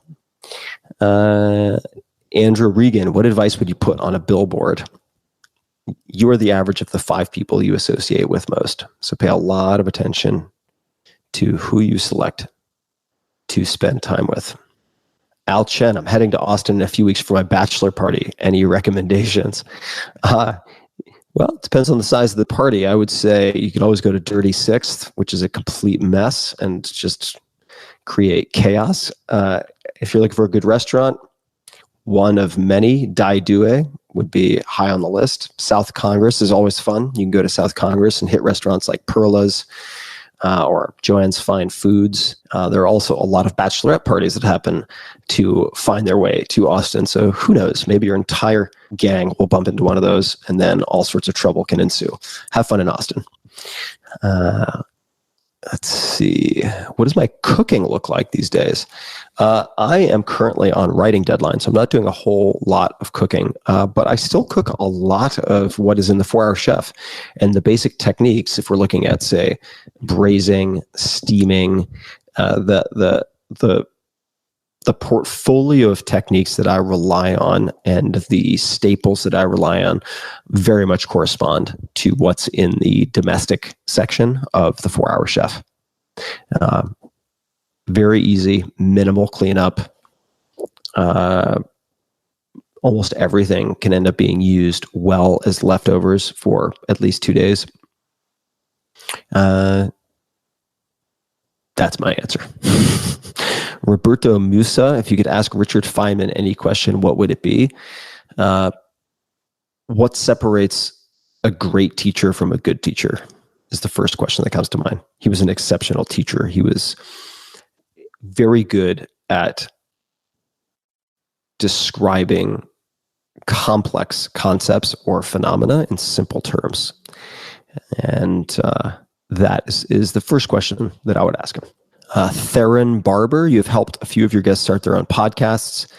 Andrew Regan, what advice would you put on a billboard? You are the average of the 5 people you associate with most. So pay a lot of attention to who you select to spend time with. Al Chen, I'm heading to Austin in a few weeks for my bachelor party. Any recommendations? Well, it depends on the size of the party. I would say you could always go to Dirty Sixth, which is a complete mess, and just create chaos. If you're looking for a good restaurant, one of many, Dai Due would be high on the list. South Congress is always fun. You can go to South Congress and hit restaurants like Perla's or Joanne's Fine Foods. There are also a lot of bachelorette parties that happen to find their way to Austin. So who knows? Maybe your entire gang will bump into one of those, and then all sorts of trouble can ensue. Have fun in Austin. Let's see. What does my cooking look like these days? I am currently on writing deadline, so I'm not doing a whole lot of cooking, but I still cook a lot of what is in the 4-Hour Chef. And the basic techniques, if we're looking at, say, braising, steaming, the portfolio of techniques that I rely on and the staples that I rely on very much correspond to what's in the domestic section of the 4-Hour Chef. Very easy, minimal cleanup. Almost everything can end up being used well as leftovers for at least 2 days. That's my answer. Roberto Musa, if you could ask Richard Feynman any question, what would it be? What separates a great teacher from a good teacher is the first question that comes to mind. He was an exceptional teacher. He was very good at describing complex concepts or phenomena in simple terms. And that is the first question that I would ask him. Theron Barber, you've helped a few of your guests start their own podcasts.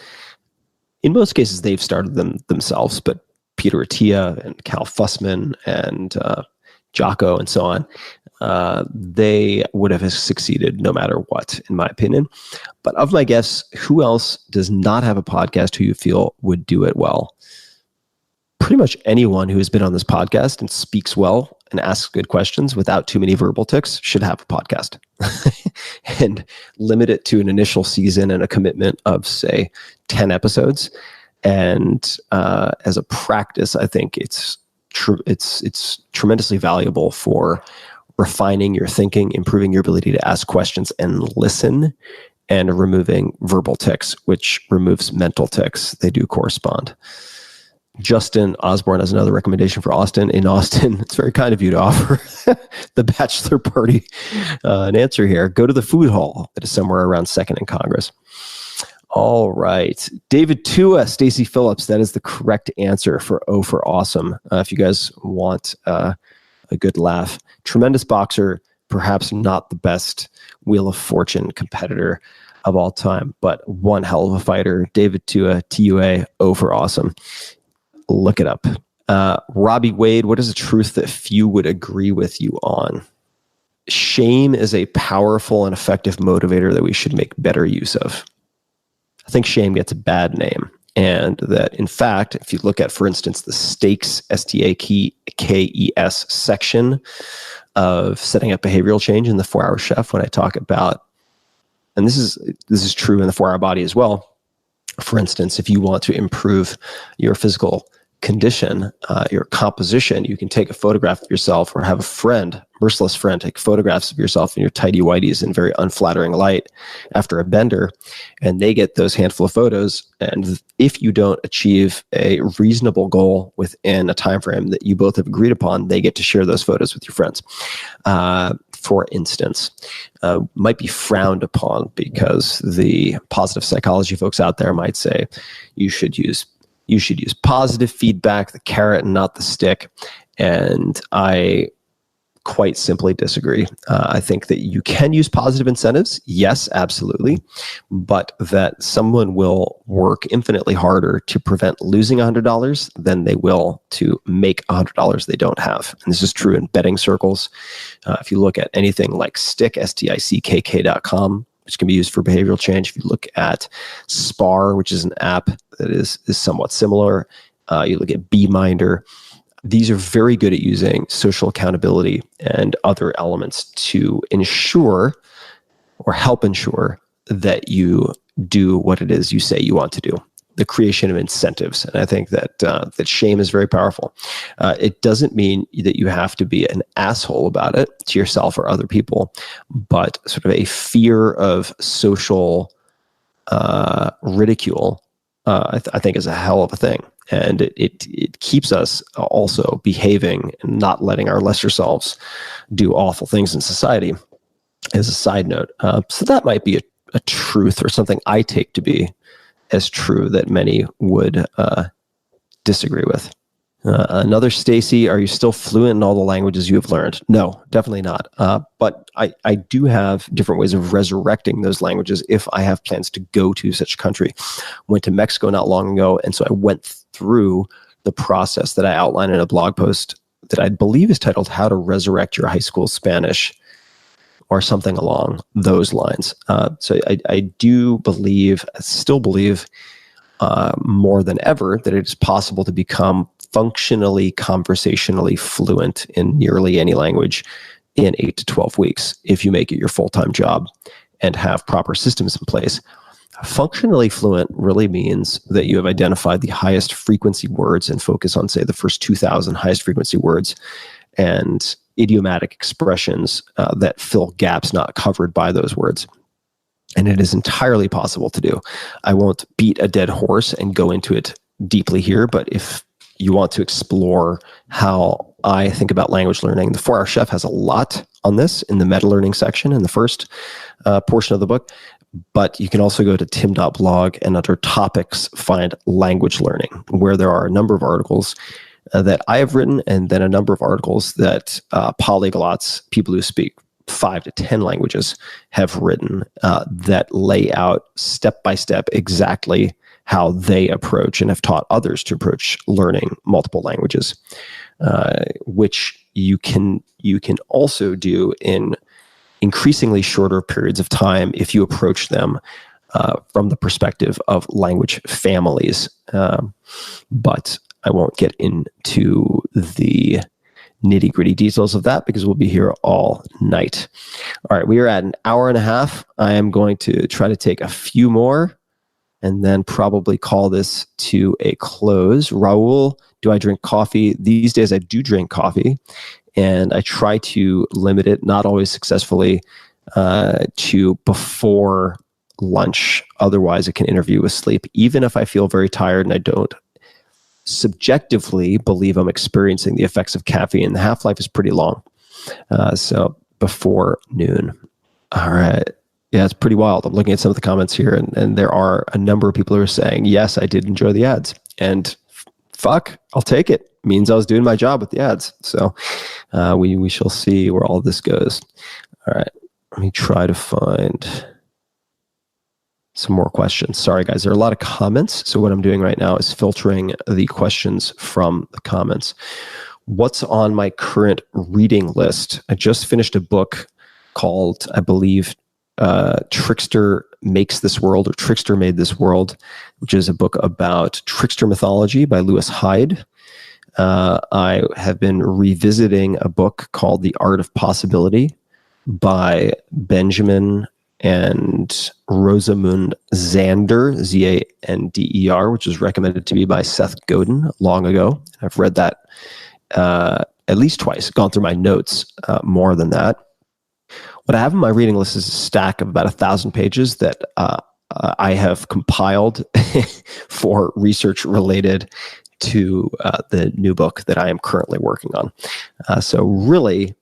In most cases, they've started them themselves, but Peter Attia and Cal Fussman and Jocko and so on, they would have succeeded no matter what, in my opinion. But of my guests, who else does not have a podcast who you feel would do it well? Pretty much anyone who has been on this podcast and speaks well and asks good questions without too many verbal tics should have a podcast. And limit it to an initial season and a commitment of, say, 10 episodes. And as a practice, I think it's tremendously valuable for refining your thinking, improving your ability to ask questions and listen, and removing verbal tics, which removes mental tics. They do correspond. Justin Osborne has another recommendation for Austin. In Austin, it's very kind of you to offer the bachelor party an answer here. Go to the food hall that is somewhere around 2nd and Congress. All right. David Tua, Stacy Phillips, that is the correct answer for O for Awesome. If you guys want a good laugh. Tremendous boxer, perhaps not the best Wheel of Fortune competitor of all time, but one hell of a fighter. David Tua, Tua, O for Awesome. Look it up. Robbie Wade, what is a truth that few would agree with you on? Shame is a powerful and effective motivator that we should make better use of. I think shame gets a bad name. And that, in fact, if you look at, for instance, the stakes, STAKES section of setting up behavioral change in the 4-Hour Chef, when I talk about, and this is true in the 4-Hour Body as well. For instance, if you want to improve your physical condition, your composition, you can take a photograph of yourself or have a friend, merciless friend, take photographs of yourself in your tighty whities in very unflattering light after a bender, and they get those handful of photos. And if you don't achieve a reasonable goal within a time frame that you both have agreed upon, they get to share those photos with your friends. For instance, might be frowned upon because the positive psychology folks out there might say you should use positive feedback, the carrot and not the stick. And I quite simply disagree. I think that you can use positive incentives. Yes, absolutely. But that someone will work infinitely harder to prevent losing $100 than they will to make $100 they don't have. And this is true in betting circles. If you look at anything like Stick, STICKK.com, which can be used for behavioral change. If you look at Spar, which is an app that is somewhat similar, you look at BeMinder. These are very good at using social accountability and other elements to ensure or help ensure that you do what it is you say you want to do. the creation of incentives. And I think that that shame is very powerful. It doesn't mean that you have to be an asshole about it to yourself or other people, but sort of a fear of social ridicule, I think is a hell of a thing. And it keeps us also behaving and not letting our lesser selves do awful things in society, as a side note. So that might be a truth, or something I take to be as true, that many would disagree with. Another Stacy, are you still fluent in all the languages you have learned? No, definitely not. But I do have different ways of resurrecting those languages if I have plans to go to such a country. Went to Mexico not long ago, and so I went through the process that I outlined in a blog post that I believe is titled "How to Resurrect Your High School Spanish," or something along those lines. So I do believe, I still believe more than ever, that it is possible to become functionally, conversationally fluent in nearly any language in 8 to 12 weeks if you make it your full-time job and have proper systems in place. Functionally fluent really means that you have identified the highest frequency words and focus on, say, the first 2,000 highest frequency words and idiomatic expressions that fill gaps not covered by those words. And it is entirely possible to do. I won't beat a dead horse and go into it deeply here, but if you want to explore how I think about language learning, the 4-Hour Chef has a lot on this in the meta learning section in the first portion of the book. But you can also go to tim.blog and under topics find language learning, where there are a number of articles that I have written, and then a number of articles that polyglots, people who speak 5 to 10 languages, have written that lay out step by step exactly how they approach and have taught others to approach learning multiple languages, which you can also do in increasingly shorter periods of time if you approach them from the perspective of language families. But I won't get into the nitty-gritty details of that because we'll be here all night. All right, we are at an hour and a half. I am going to try to take a few more and then probably call this to a close. Raul, do I drink coffee? These days I do drink coffee, and I try to limit it, not always successfully, to before lunch. Otherwise, it can interfere with sleep. Even if I feel very tired and I don't subjectively believe I'm experiencing the effects of caffeine, the half-life is pretty long. So before noon. All right. Yeah, it's pretty wild. I'm looking at some of the comments here, and there are a number of people who are saying, yes, I did enjoy the ads. And fuck, I'll take it. Means I was doing my job with the ads. So we shall see where all of this goes. All right. Let me try to find some more questions. Sorry, guys. There are a lot of comments. So what I'm doing right now is filtering the questions from the comments. What's on my current reading list? I just finished a book called, I believe, Trickster Makes This World, or Trickster Made This World, which is a book about trickster mythology by Lewis Hyde. I have been revisiting a book called The Art of Possibility by Benjamin and Rosamund Zander, Zander, which was recommended to me by Seth Godin long ago. I've read that at least twice, gone through my notes more than that. What I have on my reading list is a stack of about 1,000 pages that I have compiled for research related to the new book that I am currently working on. So really,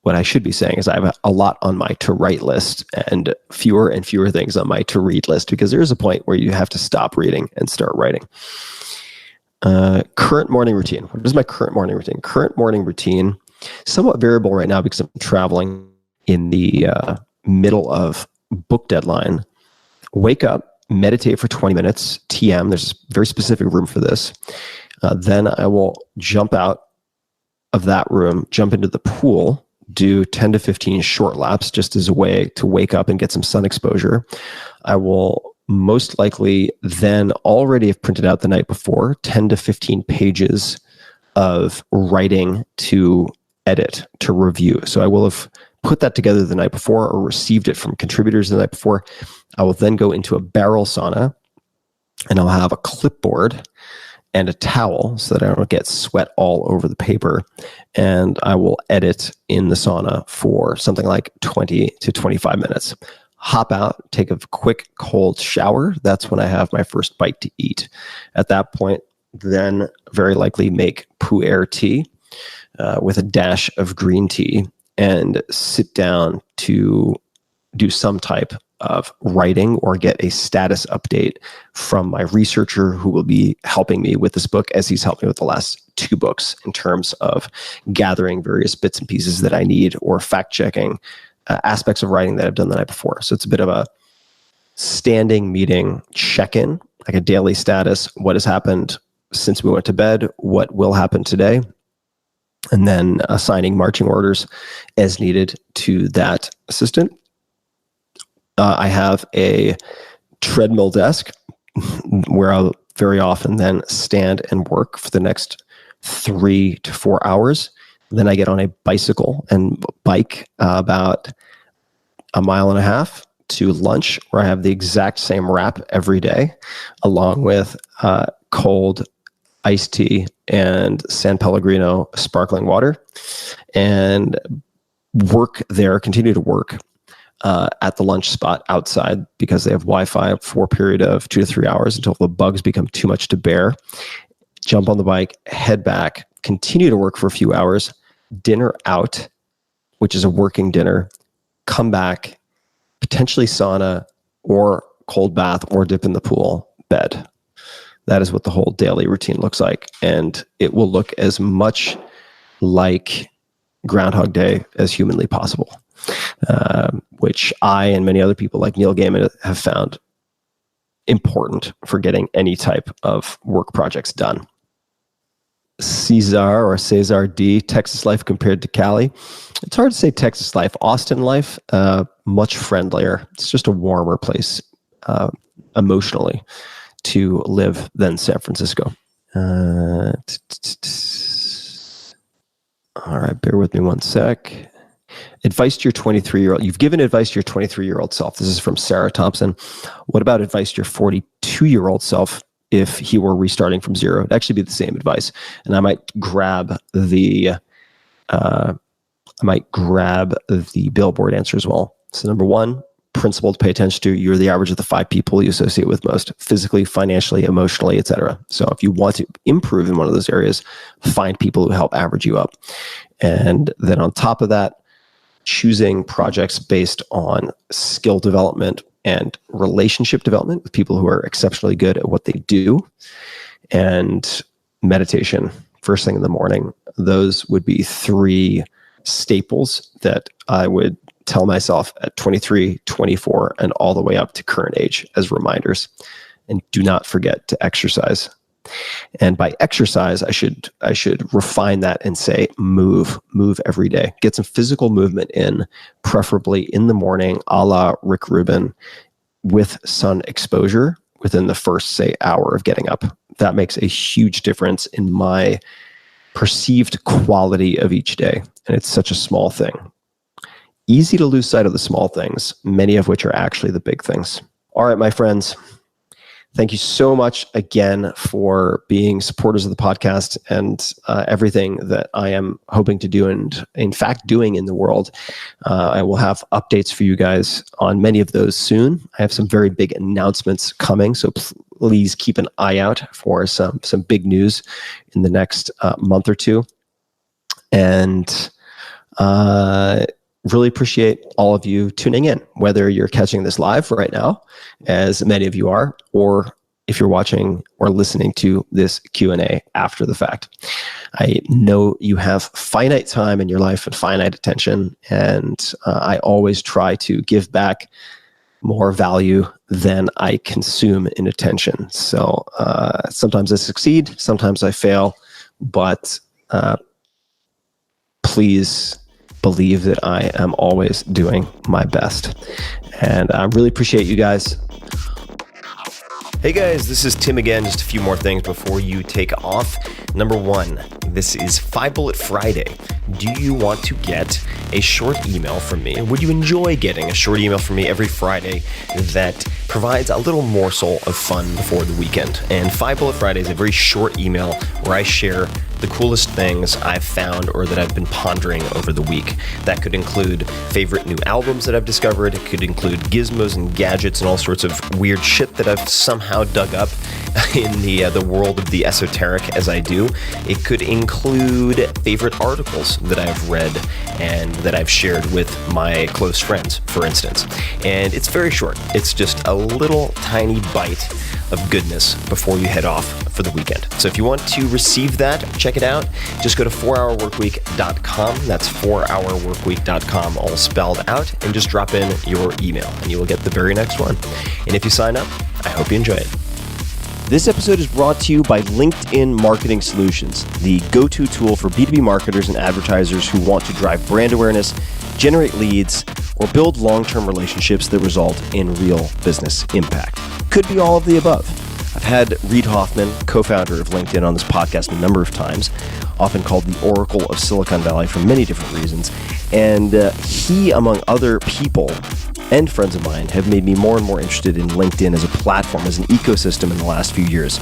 what I should be saying is I have a lot on my to-write list and fewer things on my to-read list, because there is a point where you have to stop reading and start writing. Current morning routine. What is my current morning routine? Current morning routine, somewhat variable right now because I'm traveling in the middle of book deadline. Wake up, meditate for 20 minutes, TM. There's a very specific room for this. Then I will jump out of that room, jump into the pool, do 10 to 15 short laps just as a way to wake up and get some sun exposure. I will most likely then already have printed out the night before 10 to 15 pages of writing to edit, to review. So I will have put that together the night before or received it from contributors the night before. I will then go into a barrel sauna and I'll have a clipboard and a towel so that I don't get sweat all over the paper. And I will edit in the sauna for something like 20 to 25 minutes. Hop out, take a quick cold shower. That's when I have my first bite to eat. At that point, then very likely make pu'er tea with a dash of green tea and sit down to do some type of writing or get a status update from my researcher who will be helping me with this book, as he's helped me with the last 2 books in terms of gathering various bits and pieces that I need or fact-checking aspects of writing that I've done the night before. So it's a bit of a standing meeting check-in, like a daily status. What has happened since we went to bed? What will happen today? And then assigning marching orders as needed to that assistant. I have a treadmill desk where I'll very often then stand and work for the next 3 to 4 hours. Then I get on a bicycle and bike about 1.5 miles to lunch, where I have the exact same wrap every day, along with cold iced tea and San Pellegrino sparkling water, and continue to work at the lunch spot outside because they have Wi-Fi for a period of 2 to 3 hours until the bugs become too much to bear. Jump on the bike, head back, continue to work for a few hours, dinner out, which is a working dinner, come back, potentially sauna or cold bath or dip in the pool, bed. That is what the whole daily routine looks like. And it will look as much like Groundhog Day as humanly possible, which I and many other people like Neil Gaiman have found important for getting any type of work projects done. Cesar D, Texas life compared to Cali. It's hard to say Texas life. Austin life, much friendlier. It's just a warmer place emotionally to live than San Francisco. All right, bear with me one sec. Advice to your 23-year-old. You've given advice to your 23-year-old self. This is from Sarah Thompson. What about advice to your 42-year-old self if he were restarting from zero? It'd actually be the same advice. And I might grab the billboard answer as well. So number 1, principle to pay attention to: you're the average of the 5 people you associate with most, physically, financially, emotionally, etc. So if you want to improve in one of those areas, find people who help average you up. And then on top of that, choosing projects based on skill development and relationship development with people who are exceptionally good at what they do, and meditation first thing in the morning. Those would be 3 staples that I would tell myself at 23, 24, and all the way up to current age as reminders. And do not forget to exercise. And by exercise, I should refine that and say move every day. Get some physical movement in, preferably in the morning, a la Rick Rubin, with sun exposure within the first, say, hour of getting up. That makes a huge difference in my perceived quality of each day. And it's such a small thing. Easy to lose sight of the small things, many of which are actually the big things. All right, my friends. Thank you so much again for being supporters of the podcast and everything that I am hoping to do and, in fact, doing in the world. I will have updates for you guys on many of those soon. I have some very big announcements coming, so please keep an eye out for some big news in the next month or two. And really appreciate all of you tuning in, whether you're catching this live right now, as many of you are, or if you're watching or listening to this Q&A after the fact. I know you have finite time in your life and finite attention, and I always try to give back more value than I consume in attention. So sometimes I succeed, sometimes I fail, but please believe that I am always doing my best. And I really appreciate you guys. Hey guys, this is Tim again. Just a few more things before you take off. Number 1, this is 5 Bullet Friday. Do you want to get a short email from me? Would you enjoy getting a short email from me every Friday that provides a little morsel of fun before the weekend. And 5 Bullet Friday is a very short email where I share the coolest things I've found or that I've been pondering over the week. That could include favorite new albums that I've discovered. It could include gizmos and gadgets and all sorts of weird shit that I've somehow dug up in the world of the esoteric as I do. It could include favorite articles that I've read and that I've shared with my close friends, for instance. And it's very short. It's just a little tiny bite of goodness before you head off for the weekend. So if you want to receive that, check it out. Just go to 4hourworkweek.com. That's 4hourworkweek.com, all spelled out, and just drop in your email and you will get the very next one. And if you sign up, I hope you enjoy it. This episode is brought to you by LinkedIn Marketing Solutions, the go-to tool for B2B marketers and advertisers who want to drive brand awareness, generate leads, or build long-term relationships that result in real business impact. Could be all of the above. I've had Reid Hoffman, co-founder of LinkedIn, on this podcast a number of times, often called the Oracle of Silicon Valley for many different reasons. And he, among other people and friends of mine, have made me more and more interested in LinkedIn as a platform, as an ecosystem in the last few years.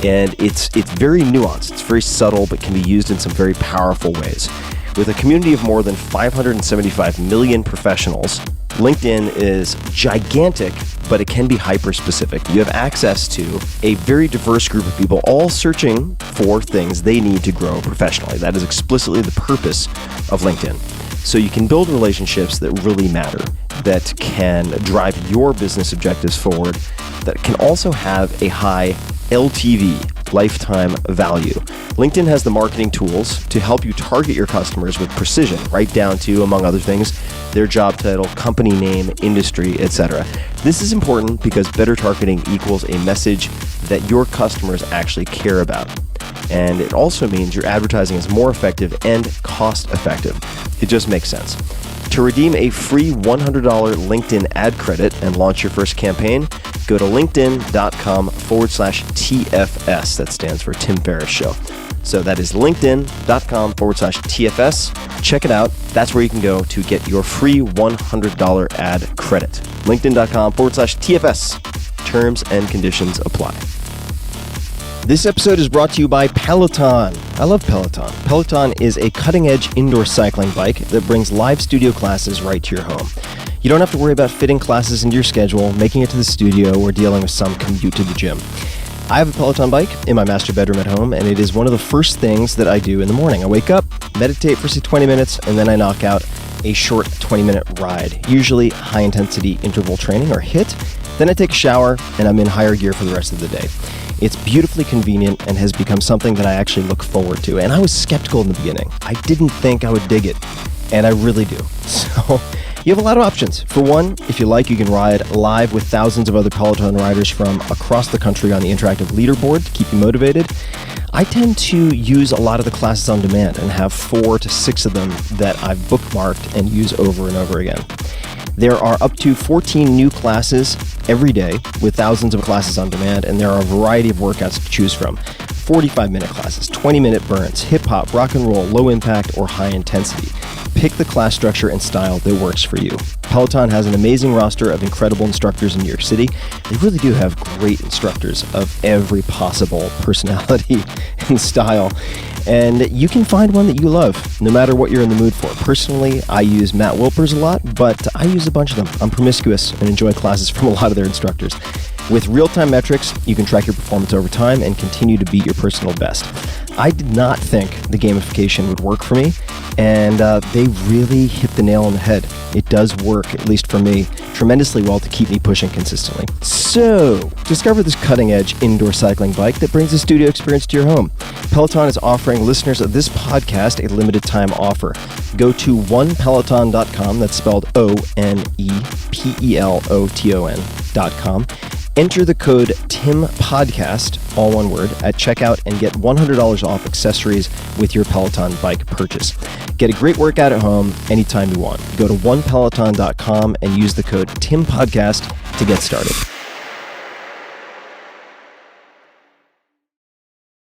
And it's very nuanced, it's very subtle, but can be used in some very powerful ways. With a community of more than 575 million professionals, LinkedIn is gigantic, but it can be hyper-specific. You have access to a very diverse group of people, all searching for things they need to grow professionally. That is explicitly the purpose of LinkedIn. So you can build relationships that really matter, that can drive your business objectives forward, that can also have a high LTV, lifetime value. LinkedIn has the marketing tools to help you target your customers with precision, right down to, among other things, their job title, company name, industry, etc. This is important because better targeting equals a message that your customers actually care about. And it also means your advertising is more effective and cost effective. It just makes sense. To redeem a free $100 LinkedIn ad credit and launch your first campaign, go to linkedin.com/TFS. That stands for Tim Ferriss Show. So that is linkedin.com/TFS. Check it out. That's where you can go to get your free $100 ad credit. linkedin.com/TFS. Terms and conditions apply. This episode is brought to you by Peloton. I love Peloton. Peloton is a cutting-edge indoor cycling bike that brings live studio classes right to your home. You don't have to worry about fitting classes into your schedule, making it to the studio, or dealing with some commute to the gym. I have a Peloton bike in my master bedroom at home, and it is one of the first things that I do in the morning. I wake up, meditate for 20 minutes, and then I knock out a short 20-minute ride, usually high-intensity interval training or HIIT. Then I take a shower, and I'm in higher gear for the rest of the day. It's beautifully convenient and has become something that I actually look forward to. And I was skeptical in the beginning. I didn't think I would dig it, and I really do. So you have a lot of options. For one, if you like, you can ride live with thousands of other Peloton riders from across the country on the interactive leaderboard to keep you motivated. I tend to use a lot of the classes on demand and have 4 to 6 of them that I've bookmarked and use over and over again. There are up to 14 new classes every day with thousands of classes on demand, and there are a variety of workouts to choose from. 45-minute classes, 20-minute burns, hip-hop, rock and roll, low impact, or high intensity. Pick the class structure and style that works for you. Peloton has an amazing roster of incredible instructors in New York City. They really do have great instructors of every possible personality and style. And you can find one that you love, no matter what you're in the mood for. Personally, I use Matt Wilper's a lot, but I use a bunch of them. I'm promiscuous and enjoy classes from a lot of their instructors. With real-time metrics, you can track your performance over time and continue to beat your personal best. I did not think the gamification would work for me, and they really hit the nail on the head. It does work, at least for me, tremendously well to keep me pushing consistently. So, discover this cutting-edge indoor cycling bike that brings a studio experience to your home. Peloton is offering listeners of this podcast a limited-time offer. Go to onepeloton.com, that's spelled ONEPELOTON.com. Enter the code TIMPODCAST, all one word, at checkout and get $100 off accessories with your Peloton bike purchase. Get a great workout at home anytime you want. Go to onepeloton.com and use the code TIMPODCAST to get started.